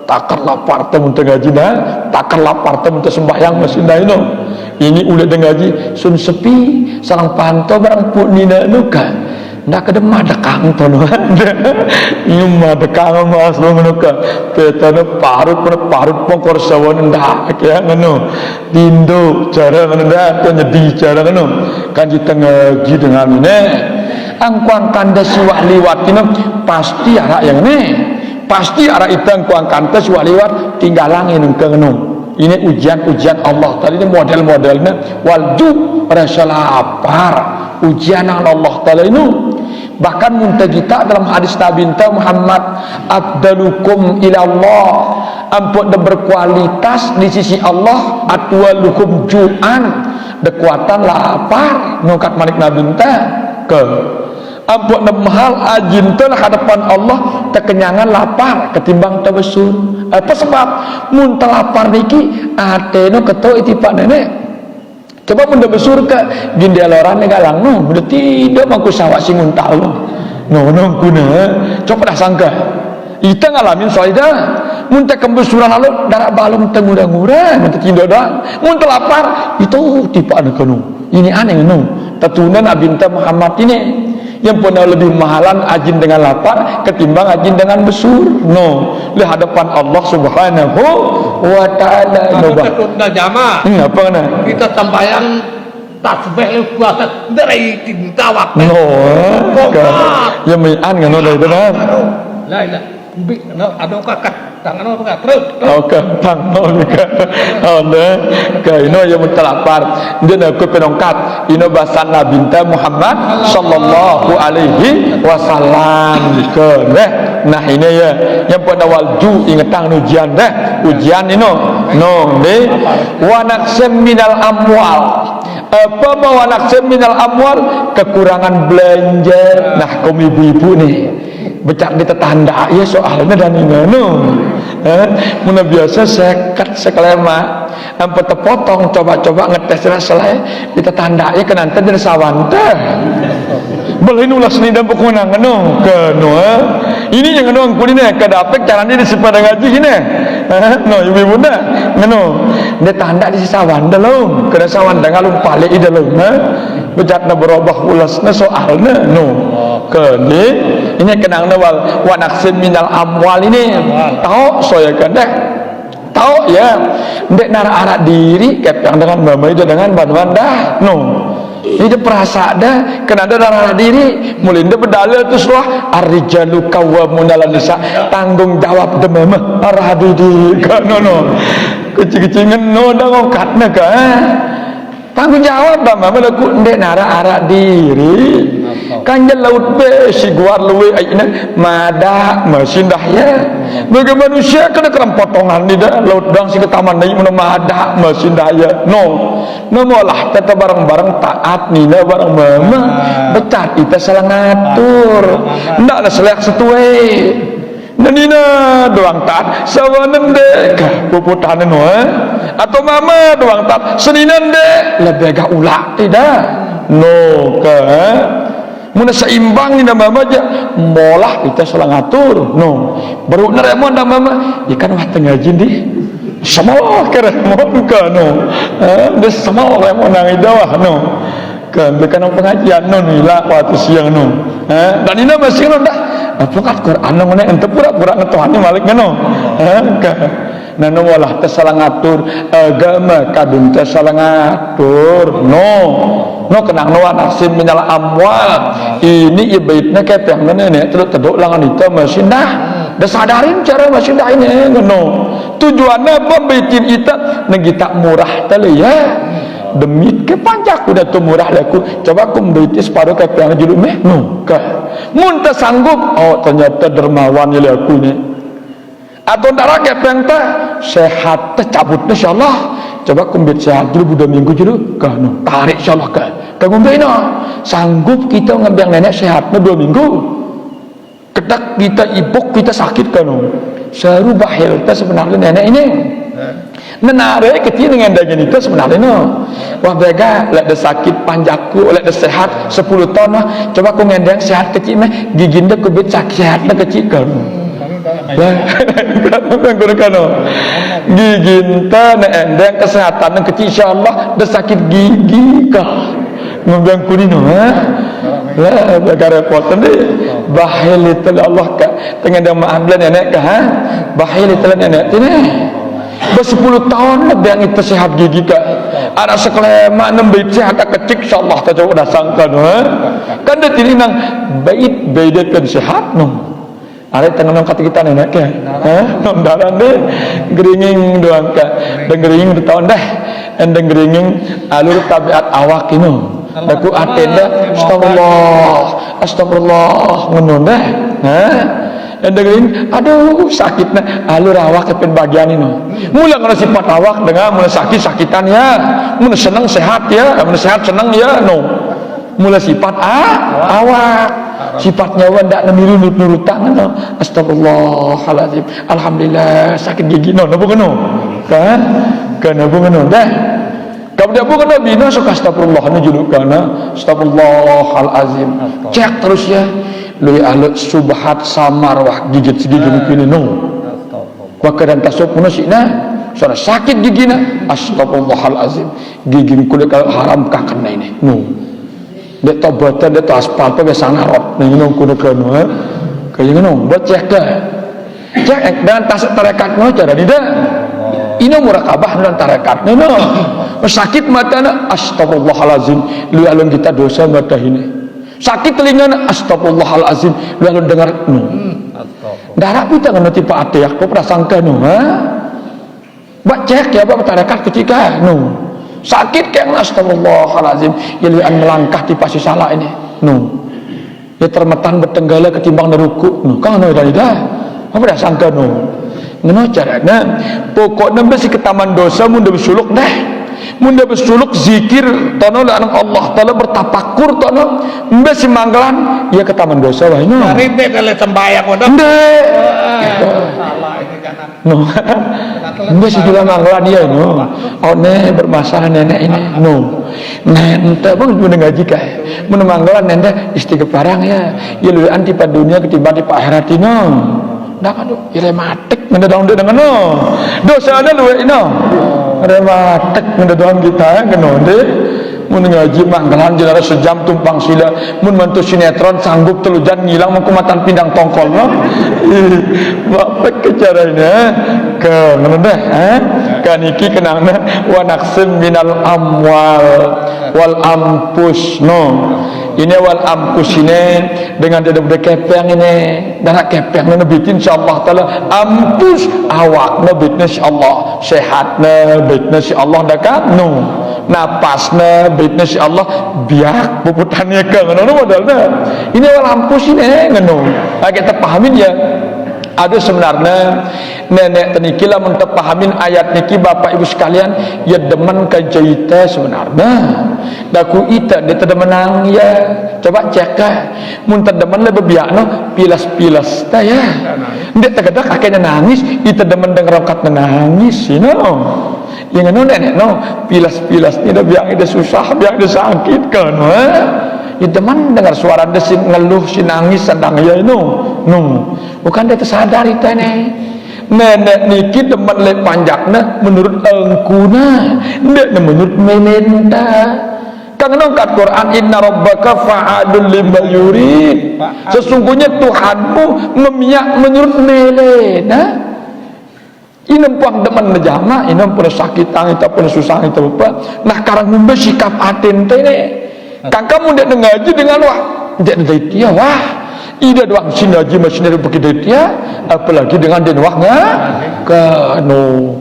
takkan lapar temu ngaji dah takkan lapar temu sembahyang masih dah ini ulah ngaji sun sepi sareng pantau barang pun nina nuka ndak kedema dekang tono nyuma dekang mas lo menuka petano parut pongkor sawan ndak ya ngono dindo cara ngono ndak nyedi cara ngono kanji tengah gi dengan ini angkuang kanda siwak liwat ini pasti arah yang ini pasti arah itu angkuang kanda siwak liwat tinggalangin ke ngono. Ini ujian-ujian Allah tadi ini model-modelnya walju rasa lapar ujian Allah Ta'ala ini bahkan muntah kita dalam hadis Nabi Muhammad abdalukum ilallah ampun berkualitas di sisi Allah atwalukum ju'an dekuatan lapar nukat malik Nabi ke ampun mahal ajin telah hadapan Allah kekenyangan lapar ketimbang tabesur apa sebab muntah lapar niki ateno keto itipak nenek coba mun tabesur ke gindeloran galang no udah tidak mangku sawak sing muntah no kuna coba dah sangka kita ngalamin soalnya muntah kembesuran lalu darah balum tengurang-urang muntah tidak dah muntah lapar itu tipak nekenu ini aneh no tetunan abinta Muhammad ini yang pernah lebih mahalan ajin dengan lapar ketimbang ajin dengan besur no di hadapan Allah Subhanahu wa ta'ala no jama apa kena kita tambahan tasbih lu puasa dari tinta waktu no yang mayan kan no dari mana la bik no ada kakak tangan apa terus oke tangan juga ada kaino yang mentelapar dia nak penongkat ino bahasa Nabi Muhammad sallallahu alaihi wasallam ke nah ini ya yang pada walju ingetang ujian ujian ino no de wanaksem minal amwal apa mau wanaksem minal amwal kekurangan belanja nah kaum ibu-ibu nih becak di tetangga ya soalnya dan inganu muna biasa sekat sekelema sampai terpotong coba-coba ngetes raselai di tetangga ya kenanta dari sawanta boleh nulas ni dan pokoknya nganu kanu ini yang nganu angkuli ni kedapek caranya di sepada ngaji ini no ibu bunda nganu di tanda di sawanda lo kena sawanda ngalung palik ida lo becak na berubah ulasnya soalnya no kene ini kenang nawal wanaksin minal amwal ini tahu soya kan tahu ya ndek nara arak diri kepang dengan mama itu dengan bantuan dah no ini perasa dah kena ada nara diri mulai ndak berdalil terus lah ar-rijalu qawwamun 'alan nisa tanggung jawab de mama arah diri kan no kecil-kecilin no dah ngokatna ka tanggung jawab dah mama laku ndek nara arak diri kanjel laut be si guar luwe aina madah mesin dah ya bagi manusia kena potongan ni dah laut dang si ke taman ni mana madah mesin dah ya no malah tata barang-barang taat ni dah barang mama becat kita salah ngatur ndak lah selek setue nanina doang taat sawanen dek puputan no atau mama doang taat seninan dek lebih agak ulak tidak no ke muna seimbang ni nama aja molah kita salah ngatur no baru neremon nama mama ikan wah tengah jindi semua keremon ka no dia semua remon nang idawah no kan bekan pengajian no nila waktu siang no dan ini masih no dah apakah Quran no ente pura-pura ngetohani malik no nana walah tersalah ngatur agama kadung tersalah ngatur no kenang no nasim minal amwal ini ibaitnya kayak yang nenek terus tedok langan itu masih dah sadarin cara masih dah ini no tujuannya pembikin kita negita murah tali ya demi kepanjak udah tu murah laku coba aku membiti separuh kayak yang judul meh no muntah sanggup oh ternyata dermawan ya laku ni atau darah kepenta sehat tercabut insyaallah coba kumbit sehat dulu budak minggu dulu kan tarik insyaallah kan kumbit sanggup kita ngambil nenek sehatnya 2 minggu kedak kita ibuk kita sakit kan seru bahil kita sebenarnya nenek ini menarik kecil dengan daging itu sebenarnya wah bega lek de sakit panjaku lek de sehat 10 tahun coba aku ngendeng sehat kecil mah giginda kumbit sehatnya kecil kan gigi enta endeng kesehatan kecil insyaallah dah sakit gigi kah ngomong kulino lah kerepotan deh bahil itu Allah ka tengah dah maaf lah nenek ka ha bahil itu nenek tu ni ber-10 tahun lebih yang itu sehat gigi ka ada sekelema 6 bait sehat kecik insyaallah tak coba dah sangka no ha kan dia tini nang bait kan sehat no ada tengah kata kita nenek ke ha dalam deh geringing doang ka dan geringing tahun dah dan geringing alur tabiat awak ini aku atenda astagfirullah ngono dah ha dengerin aduh sakitna alur awak kepen bagian ini mula kalau sifat awak dengan mula sakitan ya mula senang sehat ya mula sehat senang ya no mula sifat awak sifatnya ndak nurut tangan no astagfirullahalazim alhamdulillah sakit gigi no napa ngono kan napa ngono dah kemudian bukan Nabi na suka astagfirullah ni julukana astagfirullahalazim cek terus ya lui alut subhat samar wah gigit mungkin no wakadan tasuk kuno sina soalnya sakit gigina astagfirullahalazim gigi kulit kalau haram kakena ini no dia tobatan dia aspal pe biasa narot ni no kuno kono kayak no buat cek dan tasuk tarekat no cara tidak ini murakabah dan tarekat no sakit matana astagfirullahalazim lu alun kita dosa mata ini sakit telinga astagfirullahalazim lu alun dengar darah kita kan tipe ate aku prasangka no ha bak cek ya bak tarekat ketika no sakit kayak astagfirullahalazim ya lu melangkah di pasi salah ini no ya termetan bertenggala ketimbang neruku no kan no dah apa dah sangka no ngono carana pokoknya besi ke taman dosa mun bersuluk dah mun bersuluk zikir tono lan Allah taala bertapakur tono besi manggalan ya ke taman dosa wah ini ribet kali sembahyang ngono ndek salah ini kan no besi juga manggalan dia no one bermasalah nenek ini no nente bang mun ngaji kae mun manggalan nente istighfarang ya lu anti pada dunia ketimbang di akhirat ini dah kan rematik mendadak dengan no dosa ada lu ino rematik mendadak kita kena de mun ngaji manggalan jelara sejam tumpang sila mun mantu sinetron sanggup telujan ngilang mengkumatan pindang tongkol no apa kecaranya ke ngono dah kan iki kenangna wa naqsim minal amwal wal ampus no ini wal ampus ini dengan dia udah kepeng ini dan kepeng nabitin insyaallah taala ampus awak nabitna insyaallah sehatna bitna insyaallah dakat no napasna bitna insyaallah biak puputannya ke ngono modalna ini wal ampus ini ngono kita pahamin ya ada sebenarnya nenek tenikilah mentepahamin ayat niki bapak ibu sekalian ya demen ke cerita sebenarnya daku ita dia tidak menang ya coba cek mun tedemen lebih biak no pilas-pilas ta ya dia tergedak akhirnya nangis ita demen denger rokat nangis you know yang no nenek no pilas-pilas ni dah biak dia susah biak dia sakit kan ya teman dengar suara dia ngeluh si nangis sedang ya no bukan dia tersadar itu nenek niki demen le panjakna menurut engkuna ndak menurut menenta kang nongkat Quran inna rabbaka fa'adul lima yurid sesungguhnya Tuhanmu memiak menurut melena ini puang demen menjama ini pun sakit itu pun susah itu apa nah karang mumbe sikap aten tene kang kamu ndak ngaji dengan wah ndak dari dia wah ida doang sinaji masinari pakai dari dia apalagi dengan den wah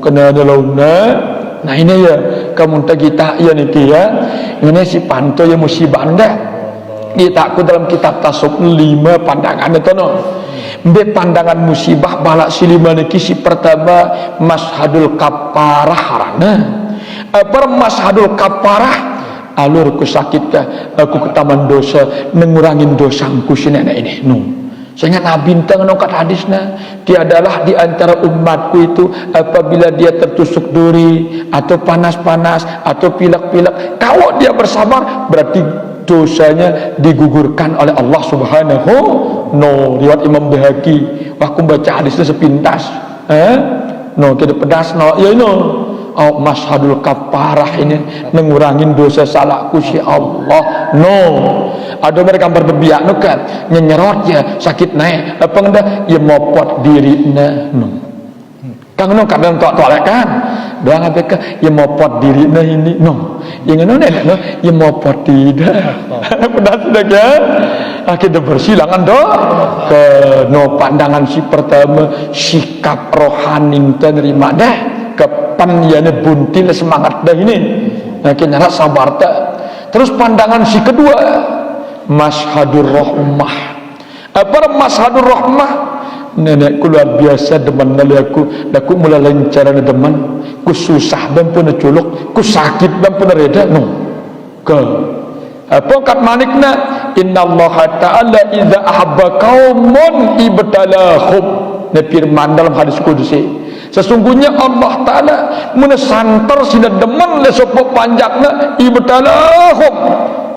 kena launa nah ini ya kamu kita ya niki ya ini si panto yang musibah anda kita aku dalam kitab tasawuf 5 pandangan itu no be pandangan musibah balak si 5 niki si pertama mashadul kafarah harana per mashadul kafarah alur ku sakit aku ke taman dosa mengurangin dosaku si nenek ini sehingga Nabi nongkat hadisnya tiadalah di antara umatku itu apabila dia tertusuk duri atau panas-panas atau pilek-pilek kalau dia bersabar berarti dosanya digugurkan oleh Allah subhanahu riwayat Imam Baihaqi aku baca hadisnya sepintas kita pedas ya masyhadul kafarah ini mengurangin dosa salahku si Allah. No. Ada mereka berbiak no kan nyerot ya sakit naik apa ndak ya mopot dirina no. Kang no kadang tok kan. Doang apa ya mopot dirina ini no. Yang ngono nek no ya mopot tidak. Pedas sudah kan? Kita bersilangan doh ke no pandangan si pertama sikap rohani terima dah kepan ya buntil semangat dah ini. Nah kita sabar tak. Terus pandangan si kedua mashadur rahmah. Apa mashadur rahmah? Nenekku luar biasa demen nali aku mula lancar demen ku susah dan pun culuk ku sakit dan pun reda no ke apa kat manikna innallaha ta'ala idza ahabba qaumun ibtalahum ne firman dalam hadis kudusi sesungguhnya Allah Ta'ala mun santer sida demen le sapa panjakna ibtalahum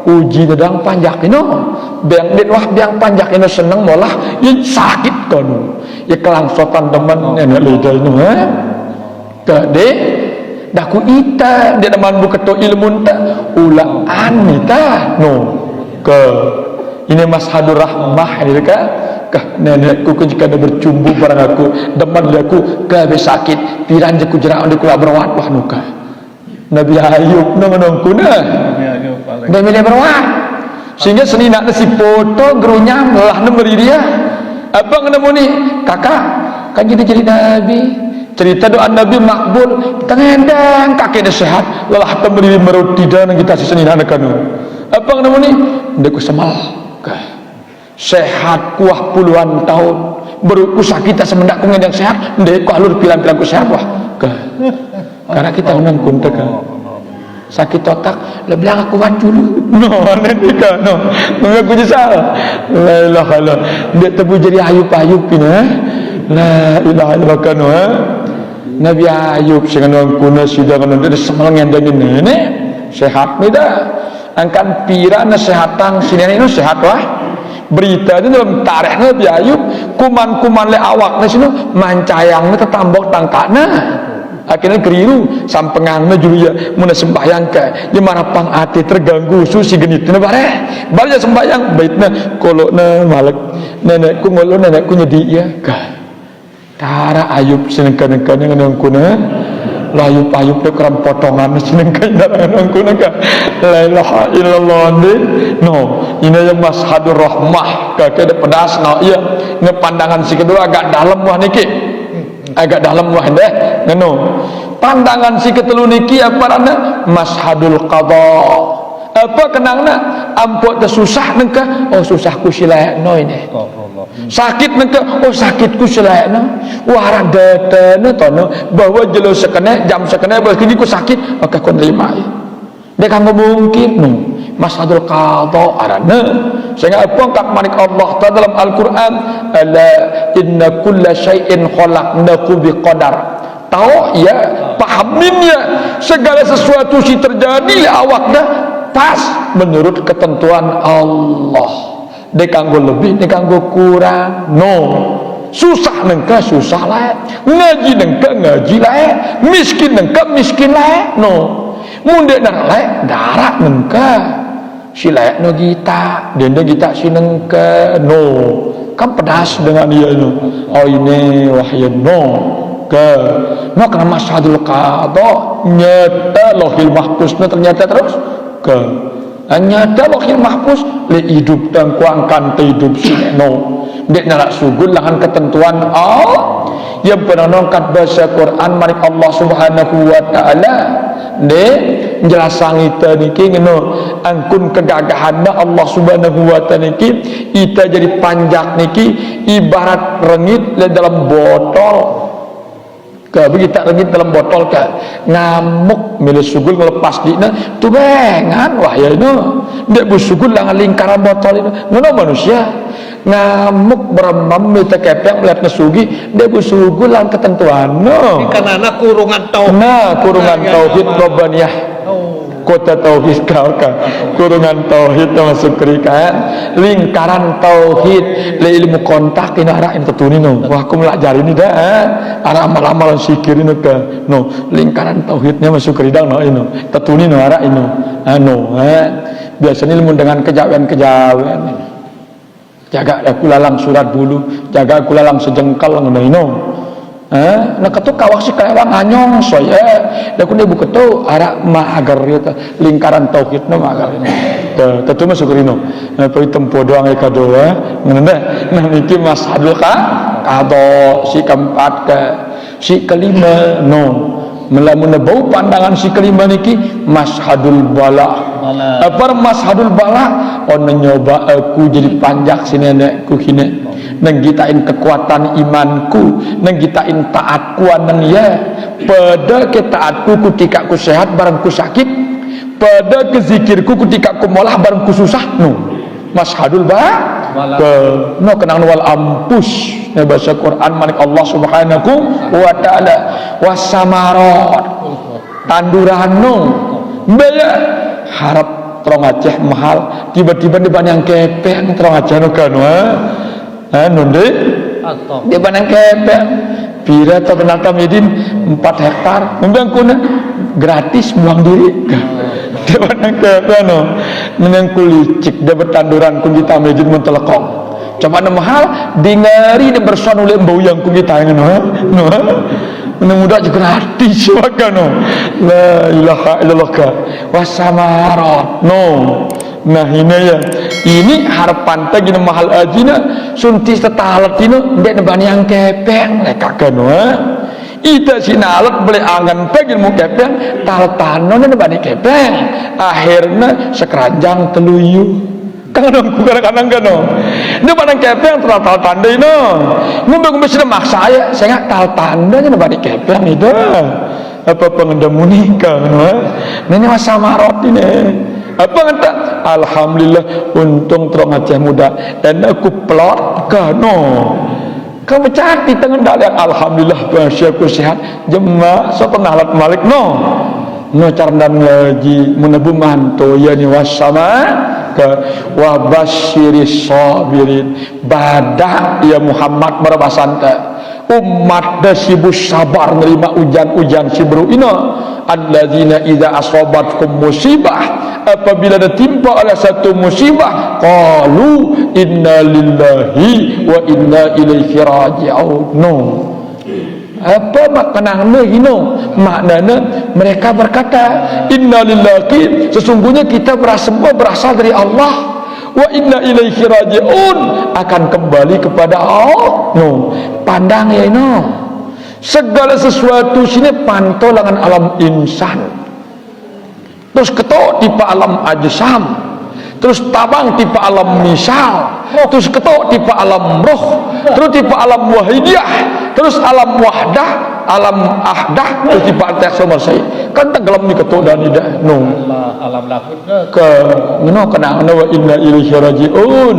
uji dedang panjak ino biang dit wah biang panjak ino seneng malah ya sakit kan ya kelangsotan teman nenek lidah ino kade daku ita dia teman buka to ilmu ta ulaan ita no ke ini mashadur rahmah ini kah nenekku jika ada bercumbu barang aku deman aku gawe sakit piran jeku jerak aku berwat wah nuka Nabi Ayub nongkuna dan milih berwah sehingga senina si foto gerunya lah nemeri dia apa nemu nih kakak kan jadi Nabi cerita doa Nabi makbul tengendang kakek dah sehat lelah temeri meroti dan kita si senina kanu apa nemu nih deku semal sehat kuah puluhan tahun beruku sakit semendak ku ngendang sehat deku alur pilang-pilang ku sehat wah karena kita unang kuntek sakit otak le bilang aku wan dulu no nenika no aku nyesal la ilaha illallah dia tebu jadi ayub pina la ilaha illallah kan Nabi Ayub sing kuna sida kan dia semal ngendang ini sehat beda angkan pira nasehatan sinene no sehat wah berita itu dalam tarikh Nabi Ayub kuman-kuman le awakna sinu mancayangna tetambok tangkana akhirnya keliru sampengangna juga muna sembahyang ke di mana pang ati terganggu susi genitna bare sembahyang baitna kolona malek nenekku ngolo nenekku nyedi ya ka tara Ayub senengkan-engkan yang kuna layu payub de keram potongan senengkan yang kuna ka la ilaha illallah no ini yang mashadur rahmah ka ke pedas no iya ne pandangan si kedua agak dalam wah niki agak dalam wah deh ngono pandangan si ketelu niki apa rana mashadul qada apa kenangna ampun teh susah nengka oh susahku silaekno ini sakit nengka oh sakitku silaekno wah radetene tono bahwa jelo sekene jam sekene bos kini ku sakit oke ku nerima dek kanggo mungkin no mashadul qada arana sehingga apa kat manik Allah ta dalam Al-Qur'an ala inna kulla syai'in khalaqnahu biqadar tahu ya pahamin ya segala sesuatu si terjadi le awak dah pas menurut ketentuan Allah dek kanggo lebih dek kanggo kurang no susah nengka susah lah ngaji nengka ngaji lah miskin nengka miskin lah no munde darah nengka silek no gita dende gita sinengke no kan pedas dengan dia no oh ini wahyu no ke no karena masyadul qada nyata lohil mahfuz ternyata terus ke nyata lohil mahfuz le hidup dan kuangkan hidup sini no dek narak sugul lahan ketentuan Allah yang pernah nongkat bahasa Quran marik Allah subhanahu wa ta'ala de jelasan kita niki ngono angkun kegagahanna Allah subhanahu wa ta'ala niki kita jadi panjak niki ibarat rengit le dalam botol ke begitu rengit dalam botol ke ngamuk milih sugul ngelepas dina tu bengan wah ya no dek busugul lang lingkaran botol itu ngono manusia ngamuk beremam minta kepek melihat nesugi dia busugul lang ketentuan no karena kurungan tauhid nah kurungan tauhid robbaniyah kota tauhid kau ka kurungan tauhid masuk kan lingkaran tauhid le ilmu kontak ini arah ini tetuni no wah aku melajari ini dah arah amal-amal zikir ini ke no lingkaran tauhidnya masuk ridang no ini tetuni no arah ini biasanya ilmu dengan kejawen jaga aku lalang surat bulu jaga aku lalang sejengkal ngono ino nah ketu kawak si kelewang anyong saya dak kudu buketu arah mah agar lingkaran tauhidna mah agar tetu masuk rino apa tempo doang ka doa ngene nah niki masadul kado si keempat ke si kelima no melamun bau pandangan si kelima niki mashadul bala apa mashadul bala ono nyoba aku jadi panjak sini nekku hine nenggitain kekuatan imanku nenggitain taatku anang ya pada ketaatku ketika ku sehat barang ku sakit pada kezikirku ketika ku molah barang ku susah no mashadul bala no kenang wal ampus bahasa Quran manik Allah subhanahu wa ta'ala wasamarat tanduran no baya harap terong Aceh mahal tiba-tiba di banyak kepeng terong Aceh no kan nonde di banyak kepeng pira atau penata medin 4 hektar memang kuna gratis buang diri di banyak kepeng no menang kulicik dia bertanduran kunjita medin mentelekong coba mahal dengari dan bersuan oleh bau yang kita ingin mudah juga gratis wakano la ilaha illallah wasamarat no nah ini harapan teh gini mahal ajina suntis tetalat ini dek nebani yang kepeng leka kan ita sinalat boleh angan teh gini mau kepeng talatan no nebani kepeng akhirnya sekeranjang teluyu kadang-kadang kan ini barang kepeng tal tanda ini ngombe sudah maksa saya nggak tal tanda ini barang kepeng itu apa pengendamu nikah ini masa marot ini apa kata alhamdulillah untung terong Aceh muda dan aku pelot kano kamu cati tangan dalek alhamdulillah bersyukur sehat jemaah setengah alat malik no cardan ngaji menebu manto ya ni wasama wa basyiris sabirin badak ya Muhammad berbasanta umat dasibus sabar menerima ujian-ujian sibru ina alladzina idza asabatkum musibah apabila ditimpa oleh satu musibah qalu inna lillahi wa inna ilaihi raji'un apa maknanya maknanya mereka berkata innalillahi sesungguhnya kita semua berasal dari Allah wa inna ilaihi raji'un akan kembali kepada Allah pandang ya segala sesuatu sini pantolangan alam insan terus ketok tipe alam ajsam terus tabang tipe alam misal terus ketok tipe alam roh terus tipe alam wahidiyah terus alam wahdah alam ahdah terus tipe antek sama saya kan tenggelam ni ketok dan tidak alam lakut ke kena wa inna ilaihi raji'un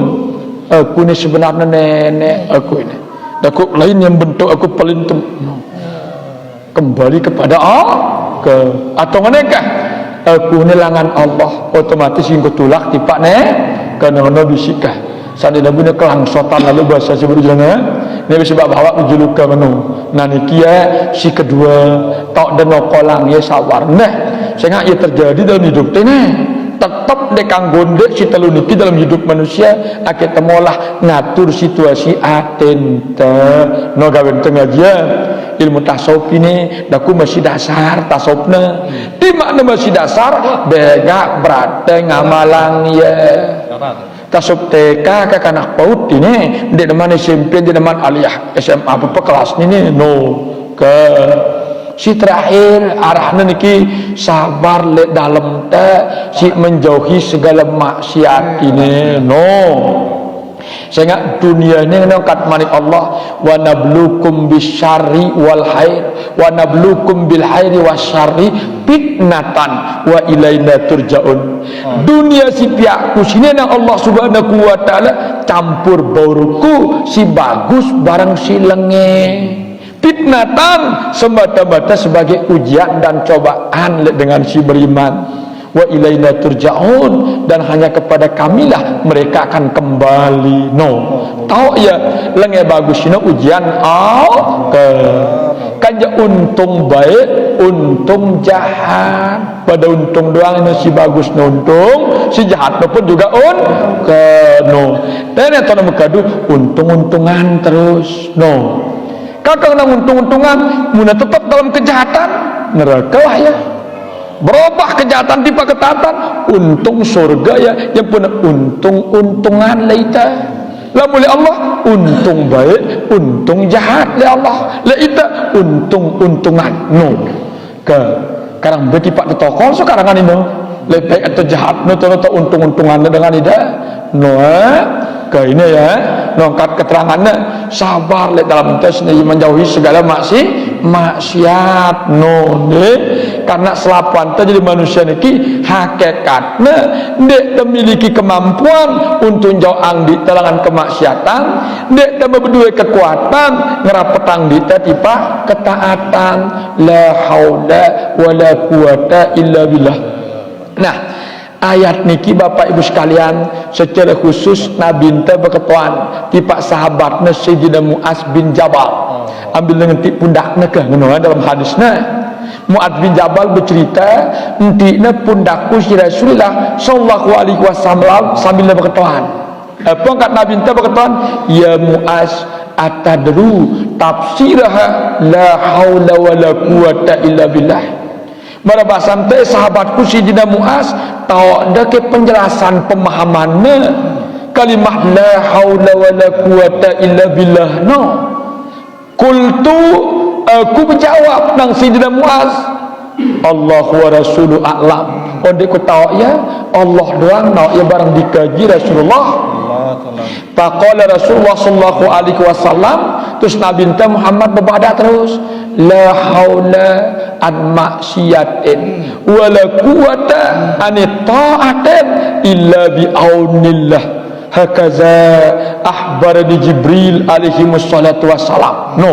aku ni sebenarnya nenek aku ini aku lain yang bentuk aku paling kembali kepada Allah atau manakah aku ni langan Allah otomatis yang ketulak tipak karena bisikah sandi nabunya kelangsotan lalu bahasa sebenarnya ini sebab bawa ujuluka menu nanikia si kedua tok dan kolang ya sawar sehingga ia terjadi dalam hidup ini tetap dekang gondek si telu niki dalam hidup manusia akhir temolah ngatur situasi atenta gawe tengajian ilmu tasawuf ini daku masih dasar tasawufna di makna masih dasar bega berate ngamalang ya tasawuf TK ke kanak paut ini di depan SMP di depan aliyah SMA apa kelas ini ke si terakhir arahnya niki sabar le dalam teh si menjauhi segala maksiat ini sehingga dunia ini ngangkat manik Allah wa nablukum bisyarri wal khair wa nablukum bil khairi wasyarri fitnatan wa ilaina turja'un dunia si piakku sini nang Allah subhanahu wa ta'ala campur bauruku si bagus barang si lenge fitnatan semata-mata sebagai ujian dan cobaan dengan si beriman wa ilaina turja'un, dan hanya kepada kamilah mereka akan kembali. No, tahu ya lengai bagus ini ujian ke kanja untung baik untung jahat, pada untung doang ini si bagus untung, si jahat pun juga ke no, dan itu nama kadu untung-untungan terus. No, kakak nang untung-untungan muna tetap dalam kejahatan neraka lah ya, berubah kejahatan tipe ketatan, untung surga ya, yang punya untung-untungan laita lah mulai Allah, untung baik untung jahat lah Allah laita untung-untungan. No, ke karang beti pak tokol sekarang ini lebih atau jahat no atau untung-untungan dengan ida no ke ini ya nongkat keterangannya sabar lek dalam tes ini menjauhi segala maksiat no ne, karena selapan jadi manusia niki hakikatnya dek memiliki kemampuan untuk jauh di telangan kemaksiatan, dek berdua kekuatan ngerapetang di tipa ketaatan, la haula wala quwata illa billah. Nah, ayat niki Bapak Ibu sekalian secara khusus Nabi ente berketuan tipak sahabatnya Sayyidina Mu'az bin Jabal, ambil dengan tip pundaknya ke dalam hadisnya Mu'az bin Jabal bercerita entiknya pundakku si Rasulullah sallallahu alaihi wasallam sambil berketuan apa kat Nabi ente berketuan, ya Mu'az atadru tafsiraha la haula wala quwata illa billah. Pada bahasa teh sahabatku Sayyidina Mu'az tahu ada ke penjelasan pemahamannya kalimat la haula wala quwata illa billah. No, qultu aku menjawab nang Sayyidina Mu'az, Allah wa rasulu a'lam. Onde ku tahu ya Allah doang tahu ya barang dikaji Rasulullah. Faqala Rasulullah sallallahu alaihi wasallam, terus Nabi Muhammad berbada terus, la haula an maksiatin wala quwata an ta'atin illa bi aunillah, hakaza ahbarani Jibril alaihi wassalatu wassalam. No,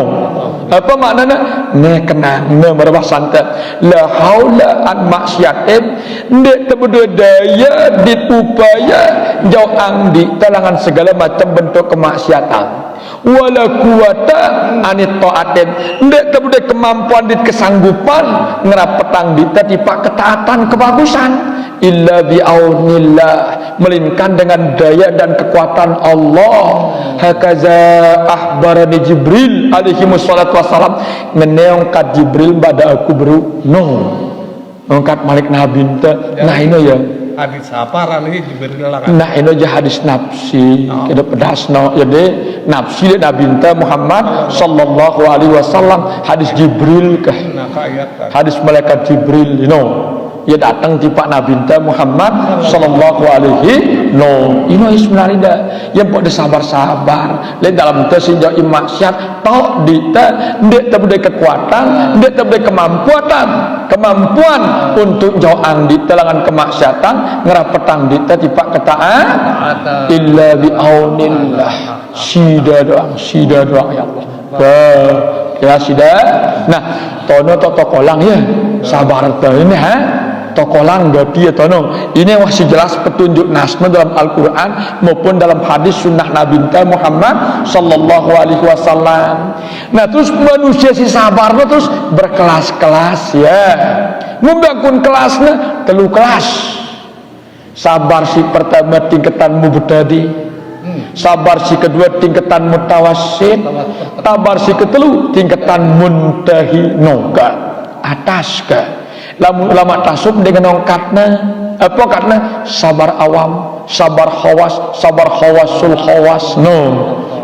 apa maknanya? Ne kenang ne berapa santai la haula an maksiatin ndek tebedua daya ditupaya jauh di talangan segala macam bentuk kemaksiatan, wala quwata anit taatin ndek tebedua kemampuan dit kesanggupan ngerapetang dit tipak ketaatan kebagusan illa bi'aunillah, melainkan dengan daya dan kekuatan Allah. Hakaza ahbarani Jibril alaihi wassalatu wassalam, meneongkat Jibril pada aku beru no ngangkat malik Nabi ente. Nah ini ya hadis apa ini Jibril lah. Nah ini aja hadis nafsi kita pedas no, jadi nafsi Nabi ente Muhammad sallallahu alaihi wasallam, hadis Jibril kah hadis malaikat Jibril you know, ya datang di Pak Nabi Muhammad sallallahu alaihi no ino isminalida yang pada sabar-sabar lain dalam tersejak imaksiat tau dita ndek tebede kekuatan ndek tebede kemampuan untuk jauhan di telangan kemaksiatan ngerapetang dita tipak ketaan illa bi'aunillah, sida doang ya Allah ya sida. Nah tono tokolang ya sabar ini ha tokolang gati ya tono ini masih jelas petunjuk nasma dalam Al-Quran maupun dalam hadis sunnah Nabi Muhammad sallallahu alaihi wasallam. Nah terus manusia si sabarnya terus berkelas-kelas ya, membangun kelasnya telu kelas. Sabar si pertama tingkatan mubtadi, sabar si kedua tingkatan mutawassit, sabar si ketelu tingkatan muntahi noga atas ke lama tasub dengan ongkatna apa katna sabar awam, sabar khawasul khawas no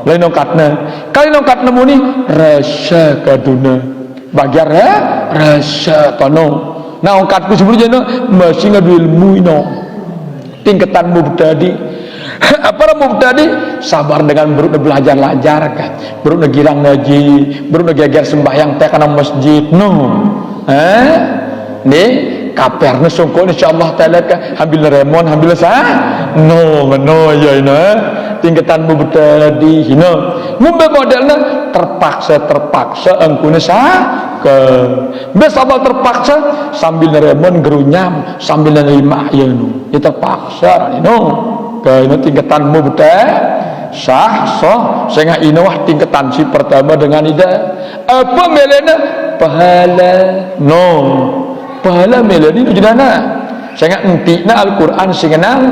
lain ongkatna kali ongkatna muni rasa kaduna bagian rasa tono. Nah ongkatku sebelumnya no masih ngadu ilmu no tingkatan mubtadi apa mubtadi sabar dengan beruk belajar kan beruk girang ngaji beruk gagar sembahyang teh kana masjid no ni kaperna songko insyaallah taala ka hambil remon hambil sah no ya ina tingkatan mubtadi hina ngombe modelna terpaksa engkune ke sabar terpaksa sambil neremon gerunyam sambil nerima ya nu ya terpaksa no ke ini tingkatanmu betul sah sehingga ini wah tingkatan si pertama dengan ida apa melena pahala no pahala melena itu jadana sehingga entikna Al-Quran singenang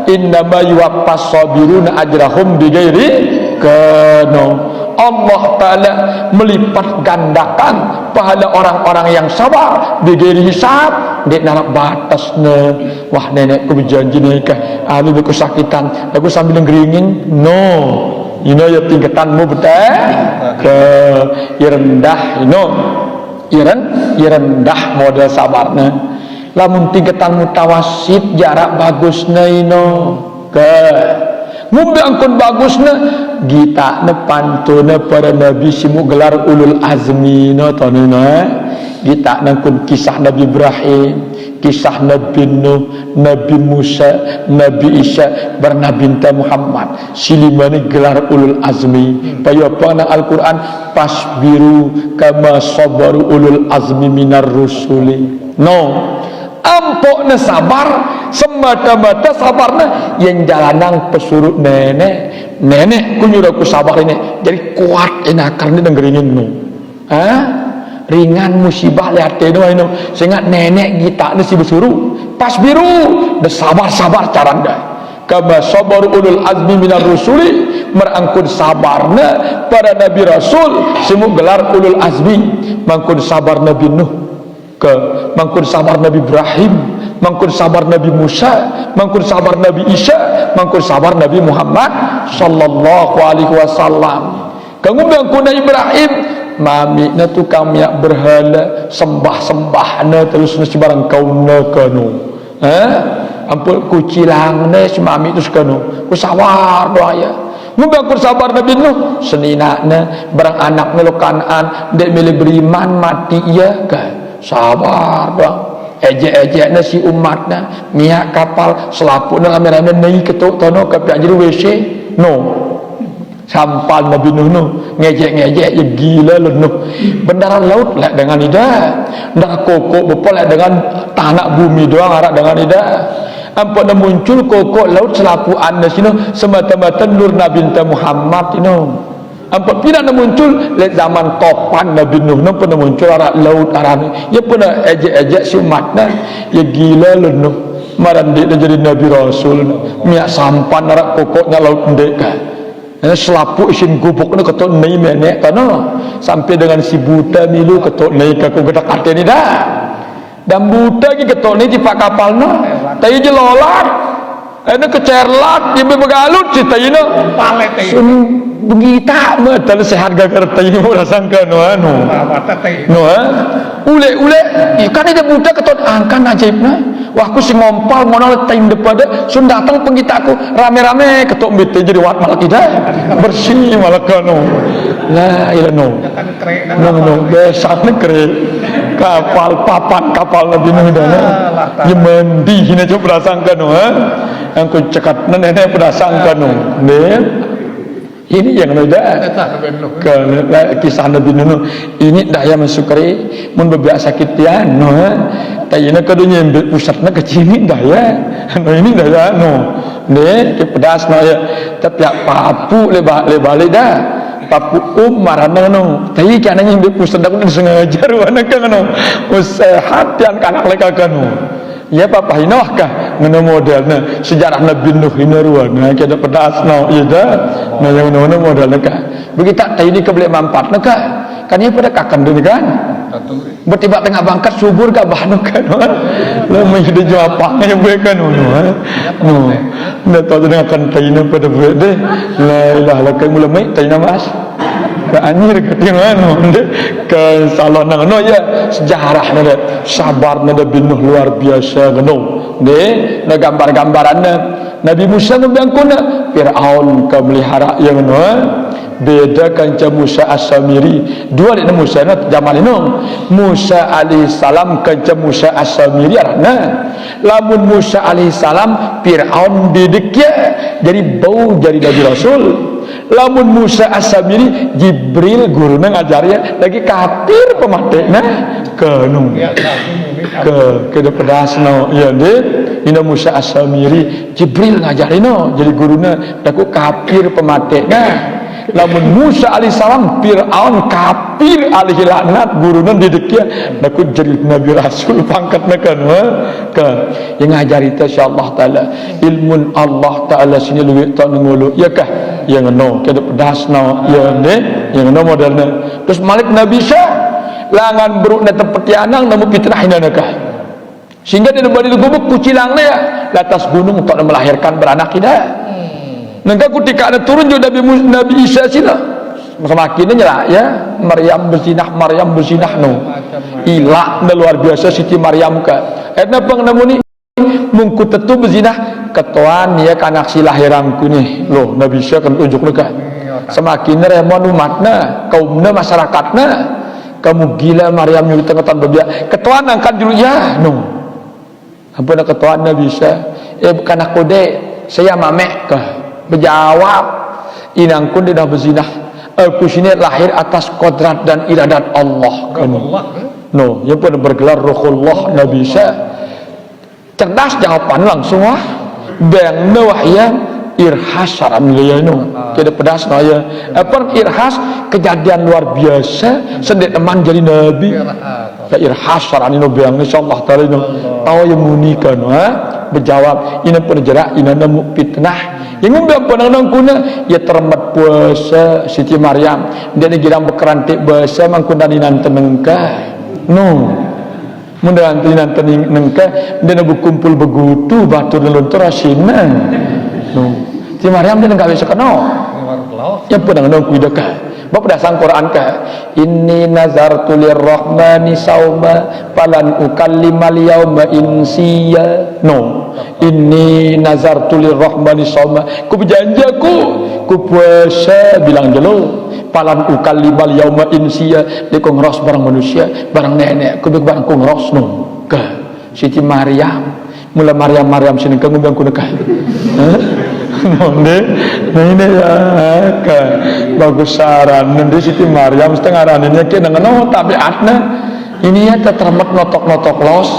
innama yuwaffas sabiruna ajrahum bighairi kano Allah Ta'ala melipat gandakan pahala orang-orang yang sabar bighairi hisab dek narak batasnya wah nenekku berjanji nikah aku kesakitan aku sambil ngeringin no you know ya tingkatanmu betul ke rendah you know rendah model sabarnya lamun tingkatan mutawasid jarak bagusna ino ke mumbi angkun bagusna gita ne pantuna para nabi simu gelar ulul azmi no tonuna gita nangkun kisah Nabi Ibrahim kisah Nabi Nuh Nabi Musa Nabi Isa bernabi Muhammad silimani gelar ulul azmi payo pana Al-Quran pasbiru kama sabaru ulul azmi minar rusuli no ampokna sabar semata-mata sabarna yang jalanang pesurut nenek kunyuraku sabar ini jadi kuat enakarnya dengerin nu ringan musibah lihat itu sehingga nenek kita ini si besuruh pas biru sabar caranda kama sabar ulul azmi minar rusuli merangkut sabarna para nabi rasul semua gelar ulul azmi mangkun sabar Nabi Nuh mangkun sabar Nabi Ibrahim mangkun sabar Nabi Musa mangkun sabar Nabi Isa mangkun sabar Nabi Muhammad sallallahu alaihi wasallam kamu mangkun Ibrahim mami na tu kami berhala sembah-sembahna terus nasi barang kau nakanu ampun kucilang ne si mami tu sekanu ku sawar doa ya mungkin sabar Nabi Nuh seninakna barang anaknya lo Kanaan dek milih beriman mati iya kan sabar doang ejek-ejeknya si umatnya miak kapal selapuknya rame-rame naik ketuk tono ke pihak jadi WC no sampal Nabi Nuh ngejek-ngejek ya gila lo Nuh bendaran laut lek dengan ida ndak kokok bepol lek dengan tanah bumi doang harap dengan ida ampun muncul kokok laut selapuan di sini semata-mata nur Nabi Muhammad ini ampun pina muncul lek zaman topan Nabi Nuh pernah muncul arah laut arah ya pernah ejek-ejek si umatnya ya gila lo Nuh marandi jadi Nabi Rasul miak sampan arah kokoknya laut ndeka selapu isin gubuk ni ketok nai menek kano sampai dengan si buta milu ketok nai kaku gedak ate ni dah dan buta ki ketok nai tipak kapal no tapi je lolat ada kecerlat dia begalut si tayi no palet begita betul sehat gagar tayi mo rasangka no ule ikan ada buta ketok angkan ajaibna wah aku si ngompal monol tayi depada sun datang penggitaku rame-rame ketok mbite jadi wat malah tidak bersih malah kanu la ilah no besar negeri kapal papan kapal Nabi Nuh dana ya mandi hina coba prasangka no yang ku cekat nenek prasangka no ini yang ada kisah Nabi Nuh ini daya mensukri mun bebiasa sakitian no tayina kadunya pusatna kecini daya no ini daya no ke pedas no ya tapi papu lebale dah papu marana no tayi kana yang pusat dak sengaja ruana kan no sehat yang kanak leka kan no ya papa hinoh kah ngono modelna sejarah Nabi Nuh ini ruana kada pedas no ya dah nah yang mana modelna kah begitu tayi ni keblek manfaatna kah kan ia pada kakan dulu kan bertiba tengah bangkat subur ke bahnu kan lo menjadi jawab yang mereka no ndak tahu dengan kan tayi pada berde la ilaha illallah kai mula mai tayi mas ke anjir ke tingano ke salon no ya sejarah nada sabar nada binuh luar biasa geno ne na gambar-gambaranna Nabi Musa ngebangkuna Firaun ka melihara yang no beda kanca Musa As-Samiri dua ni Musa na zaman ini Musa alaihissalam kanca Musa As-Samiri arana lamun Musa alaihissalam Firaun didiknya jadi bau jadi Nabi Rasul lamun Musa As-Samiri Jibril guruna ngajarnya lagi kafir pematena kenung ke pedasno ya deh ina Musa As-Samiri Jibril ngajarino jadi guruna daku kafir pematena lamun Musa alaihissalam Fir'aun kafir alaihi laknat guruna didekia daku jadi nabi rasul pangkatna kan yang ngajari ta insyaallah taala ilmun Allah taala sini luwih tak ngulu ya kah yang no kada pedasno ya ne yang no modelna terus malik nabi Isa langan beruk na tepeti anang namu fitnahina nakah sehingga dia balik gubuk kucilangna ya latas gunung tak melahirkan beranak tidak nengka ketika ada turun juga Nabi Isa sila semakin nyela ya Maryam berzinah no ilah luar biasa Siti Maryam ka etna pengnamuni mungku tetu berzinah ketuan ya kanak si lahiranku nih loh Nabi Isa kan tunjuk neka semakin remon umatna kaumna masyarakatna kamu gila Maryam nyuri tengah bebiak ketuan angkat dulu ya no ampun ketuan Nabi Isa kanak kode saya mamek kah berjawab inangkun dia dah berzinah aku sini lahir atas kodrat dan iradat Allah kamu no yang pun bergelar Ruhullah Nabi Isa cerdas jawaban langsung wah bang wahya irhas saran liano tidak pedas no ya apa irhas kejadian luar biasa sendet teman jadi nabi ya irhas saran ino bang insyaallah taala ino tahu yang munikan berjawab ina pun jerak ina nemu fitnah yang ngombe panang kuna ya termat puasa Siti Maryam dia girang bekerantik bahasa mangkundani nantenengka no mundan nantenengka dia kumpul begutu batur luntur asina no Siti Maryam dia enggak bisa kena yang pedang nang kuidaka bab dasang Quran ka inni nazartu lirrahmani sauma falan ukallimal yauma insiya no inni nazartu lirrahmani sauma ku berjanji ku puasa bilang jelo falan ukallimal yauma insiya di kongros barang manusia barang nenek ku barang kongros no ka Siti Maryam mula Maryam sini kamu bilang ku nekah ini ya bagus saran nanti Siti Maryam setengah rananya kena no tabiatna ini ya tertermat notok los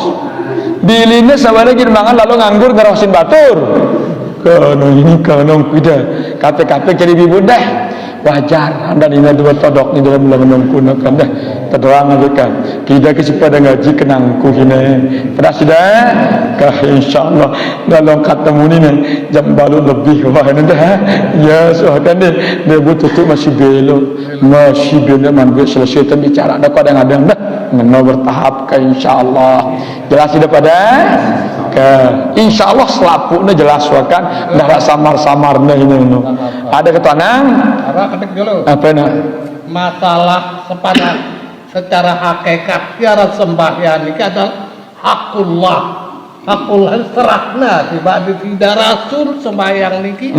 dilinnya sabarnya gini mangan lalu nganggur ngerawasin batur kono ini kono kuda kate jadi bibu deh wajar dan ini dua todok di dalam ulang kunakan dah terang aja kita kepada ngaji kenangku ini pada sudah kah insyaallah dalam ketemu ini jam baru lebih wah ini dah ya soalnya dia butuh tu masih belok manggil selesai bicara ada kadang-kadang dah ngeno bertahap ke insyaallah jelas sudah pada ke insyaallah selapuknya jelas wakan dah samar-samarnya ini ada ketanang apa nak masalah secara hakikat tiara sembahyang ini adalah hakullah serahna tiba tidak rasul sembahyang niki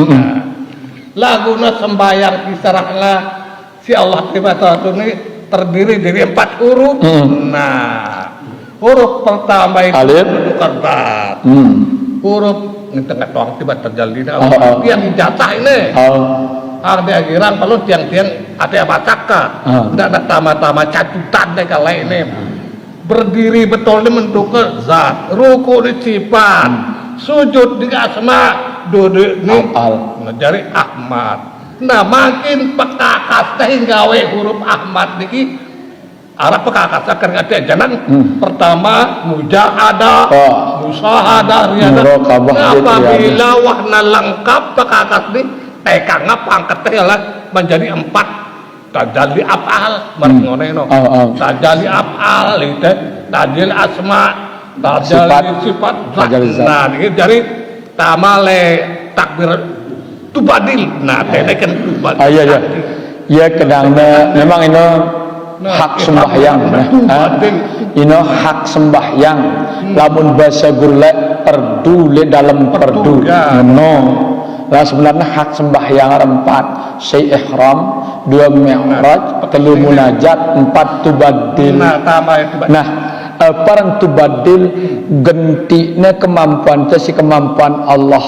laguna sembahyang diserahna si Allah tiba ini terdiri dari 4 huruf nah huruf pertama itu alif bukan bab huruf ini tengah tuang tiba terjadi yang dijatah ini ada agiran kalau tiang-tiang ada apa cakap tidak ada tama-tama cacutan deh kalau ini berdiri betul ini mendukung zat ruku di sifat sujud di asma duduk ini ngejari Ahmad nah makin pekakas teh gawe huruf Ahmad niki arah pekakas akan ada jalan pertama mujahadah musahadah apabila warna lengkap pekakas ini tekangap angkat lah menjadi 4 tajali af'al marngoneno tajali af'al itu tajali asma tajali sifat nah ini dari tamale takbir tubadil nah tekan tubadil ya kedangna memang ini hak sembahyang ini hak sembahyang lamun bahasa gurla perdu le dalam perdu no lah sebenarnya hak sembahyang 4 say ihram 2 mi'raj 3 munajat 4 tubadil nah parang tubadil gentina kemampuan si kemampuan Allah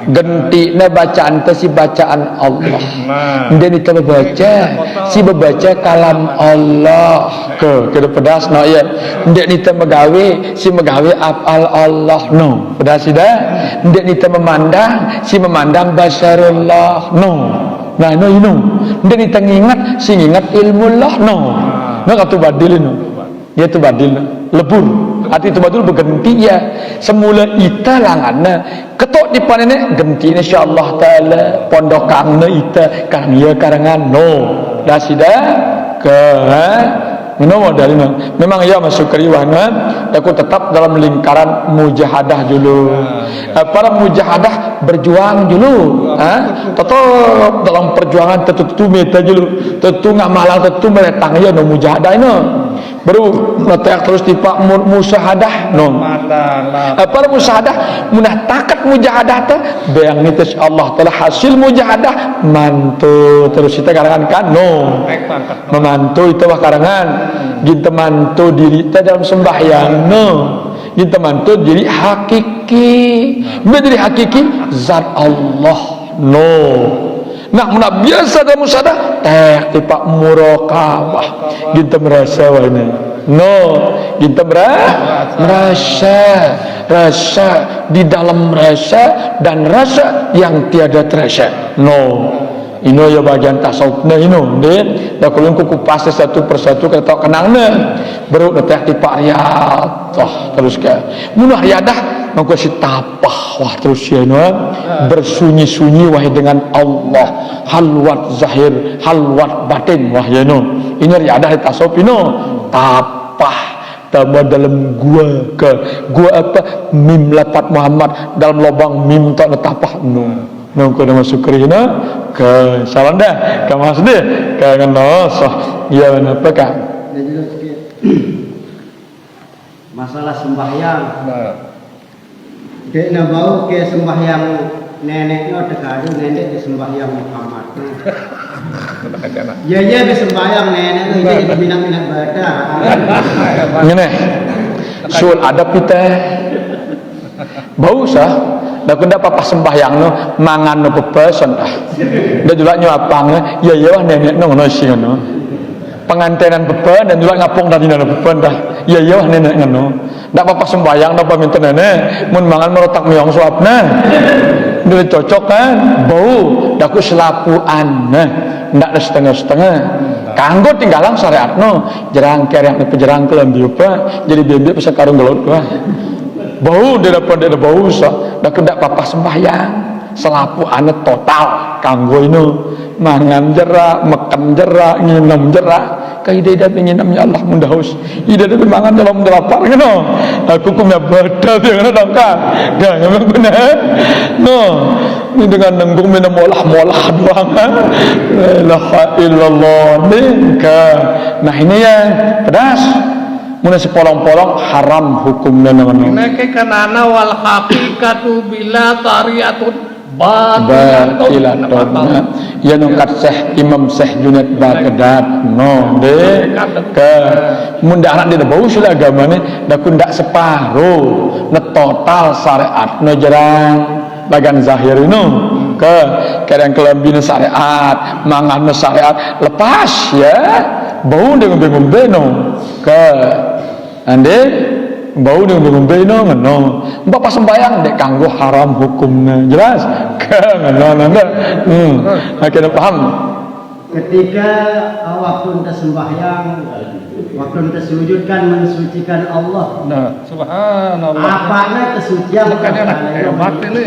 Genti na bacaan teh si bacaan Allah. Dan kita baca si baca kalam Allah ke pedas no ya. Ndak kita megawe si megawe afal Allah no. Pedas dah. Ndak kita memandang si memandang basarullah no. Nah no you know. Ndak kita ngingat si ngingat ilmu Allah no. No katu badil no. Dia tu badil lebur. Arti itu betul berganti ya. Semula ita langanna ketok di panene ganti insyaallah taala pondokangna ita karang ya karangan no. Dah sida ke Menomo dari memang ia masuk keriwana, aku tetap dalam lingkaran mujahadah dulu. Para mujahadah berjuang dulu, tetap dalam perjuangan tentu meta dulu, tentu ngamalang tentu meletang ya no mujahadah ini. Baru letak terus tipak musahadah no. Para musahadah munah takat mujahadah teh beang nites Allah telah hasil mujahadah mantu terus kita karangan kan no. Memantu itu wah karangan kita mantu diri kita dalam sembahyang no. Kita mantu diri hakiki. Menjadi hakiki zat Allah no. Nah, muna biasa dalam musahadah teh tipak muraqabah. Kita merasa ini. No, kita rasa di dalam rasa dan rasa yang tiada terasa. No. Ino ya bagian tasawufna ino den da kulun ku kupas satu persatu kita kenangna baru teh tipak riyad terus ke munah riyadah mangko si tapah wah terus ya no bersunyi-sunyi wah dengan Allah halwat zahir halwat batin wah ya no ini riyadah tasawuf ino tapah dalam gua apa mim lapat Muhammad dalam lubang mim tak tapah no nunggu nama syukrina ke salam dah ke mas deh ke ngenosah ya apa kak masalah sembahyang dek na bau ke sembahyang neneknya dekadu nenek di sembahyang Muhammad ya di sembahyang nenek itu jadi minat-minat baca ngene sul adab kita bau sah dah kunda papa sembahyang no mangan no pepesan dah dah juga nyuapang ya wah nenek no sih no pengantenan pepen dan juga ngapung tadi no pepen dah ya wah nenek no dak papa sembahyang no paminta nenek mun mangan merotak miong suapna dia cocok kan bau dah ku selapuan nah ndak setengah-setengah kanggo tinggalan syariat no jerang kerek pejerang kelembi apa jadi bebek bisa karung gelut wah bau dia dapat dia bau sah dah kendak papa sembahyang selapu anet total kanggo ini mangan jerak makan jerak nginam jerak kaida ida nginamnya Allah mundahus ida ida mangan dalam lapar ngono aku kumnya badak yang nangka dah memang benar no ini dengan nanggung minum molah doang la ilaha illallah nah ini yang pedas muna sepolong-polong haram hukumnya namanya. Ini kenana wal haqiqatu bila tariatun batilatun. Ya nungkat Syekh Imam Syekh Junaid Baghdad no de ke munda anak dia bau sila agama ni dah kundak separuh ne total syariat no jerang bagian zahir itu ke kadang kelambine syariat mangan syariat lepas ya bau dengan ngombe no ke ande bau dengan ngombe no ngono bapak sembayang dek kanggo haram hukumnya jelas ke ngono nanda akhirnya paham ketika waktu ente sembahyang waktu ente sujud kan mensucikan Allah nah subhanallah apanya kesucian makanya hebat ini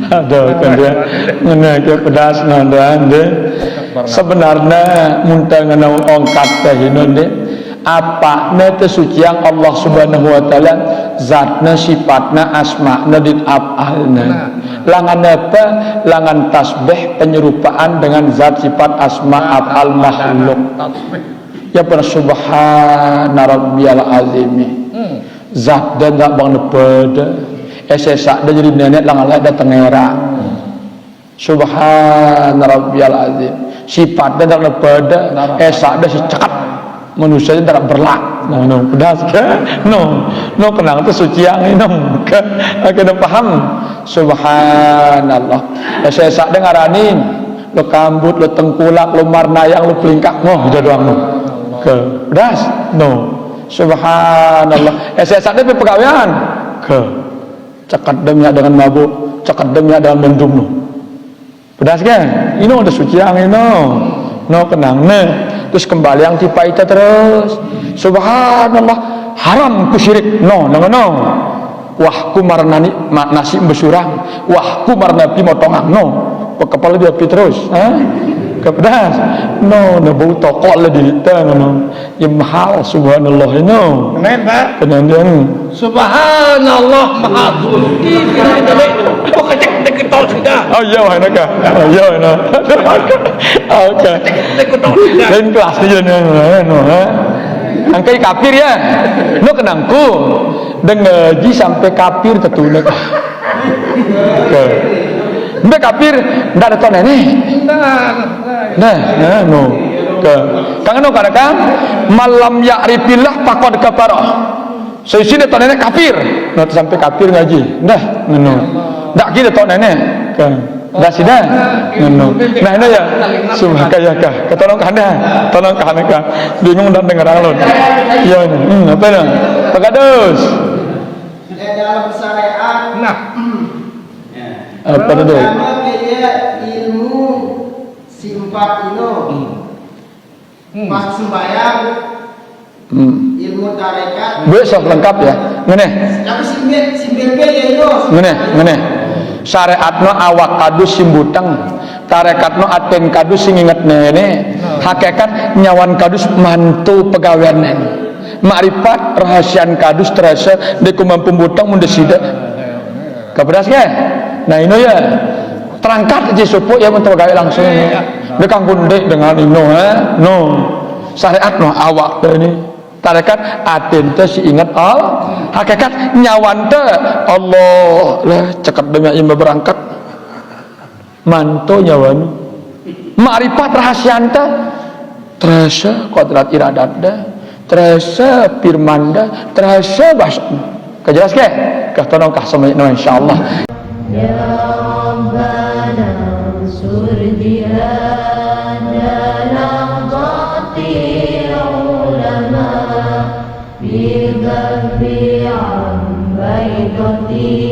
ada kan dia ngene ke pedas nanda ande sebenarnya muntah ngenau ongkat teh ini apa na sucian Allah Subhanahu wa taala zatna sifatna asma'na din af'alna langan apa langan tasbih penyerupaan dengan zat sifat asma af'al makhluk ya pernah subhana rabbiyal azim zat dan tak bang nepeda esesak dah jadi nenek langan ada tengera subhana rabbiyal azim sifat dan tak nepeda esak dah si cekat manusia tidak berlak. No, pedas ke? No kenang tu suci yang ini. Ke? Kena paham. Subhanallah. Saya sak dengaranin. Lo kambut, lo tengkulak, lo marnayang, lo pelingkak. No, itu doang no. Ke? Pedas? No. Subhanallah. Saya sak dia pegawaian. Ke? Cekat demnya dengan mabuk, cekat demnya dengan mendung no. Pedas kan? Ini ada suci yang ini no kenang ne. Terus kembali yang tipa itu terus. Subhanallah, haram ku syirik. No. Wah ku marnani nasi besurang. Wah ku marnapi motongan. No. Kepala dia api terus. Kepedas. No bau tokok lah di kita no. Ya mahal subhanallah ini. Kemen Pak. Kemudian Subhanallah maha suci. Kok kecek ketol sudah. Oh iya nak. Oke. Lain kelas ni no. Angkai kafir ya. No kenangku. Dengaji sampai kafir tetunek. Oke. Mbak kafir ndak ada tone ni. Nah, no. Ke. Kangen no kadang malam ya'rifillah faqad kafara. Sisi dia tone kafir. Nah sampai kafir ngaji. Dah, no. Ndak kita tone ni. Ke. Dah sida. No. Nah ini ya. Subhanakah. Ketolong kana. Tolong kana ka. Bingung dan dengar alun. Ya ni. Apa dah? Pegadus. Dalam syariat Apa tu? Pertama dia ilmu simpat ino. Pas sembahyang ilmu tarekat. Besok lengkap ya. Ngene. Tapi simbel ya ino. Ngene. Syariatno awak kadus simbutang. Tarekatno aten kadus sing inget nene. Hakikat nyawan kadus mantu pegawaian nene. Makrifat rahasian kadus terasa deku mampu butang mun desida. Kepedas ke? Nah ini ya terangkat aja supaya ya untuk gawe langsung dekang kundek dengan ino no syariat no awak ini tarekat aten teh si ingat hakikat nyawan teh Allah lah cekat demi imam berangkat manto nyawan makrifat rahasian teh terasa kodrat iradat dah terasa firman terasa bahasa kejelas ke tolong kah semuanya insyaallah. Ya Rabbana ansur jihad dalam qatil ulama bil ghaffi an baitati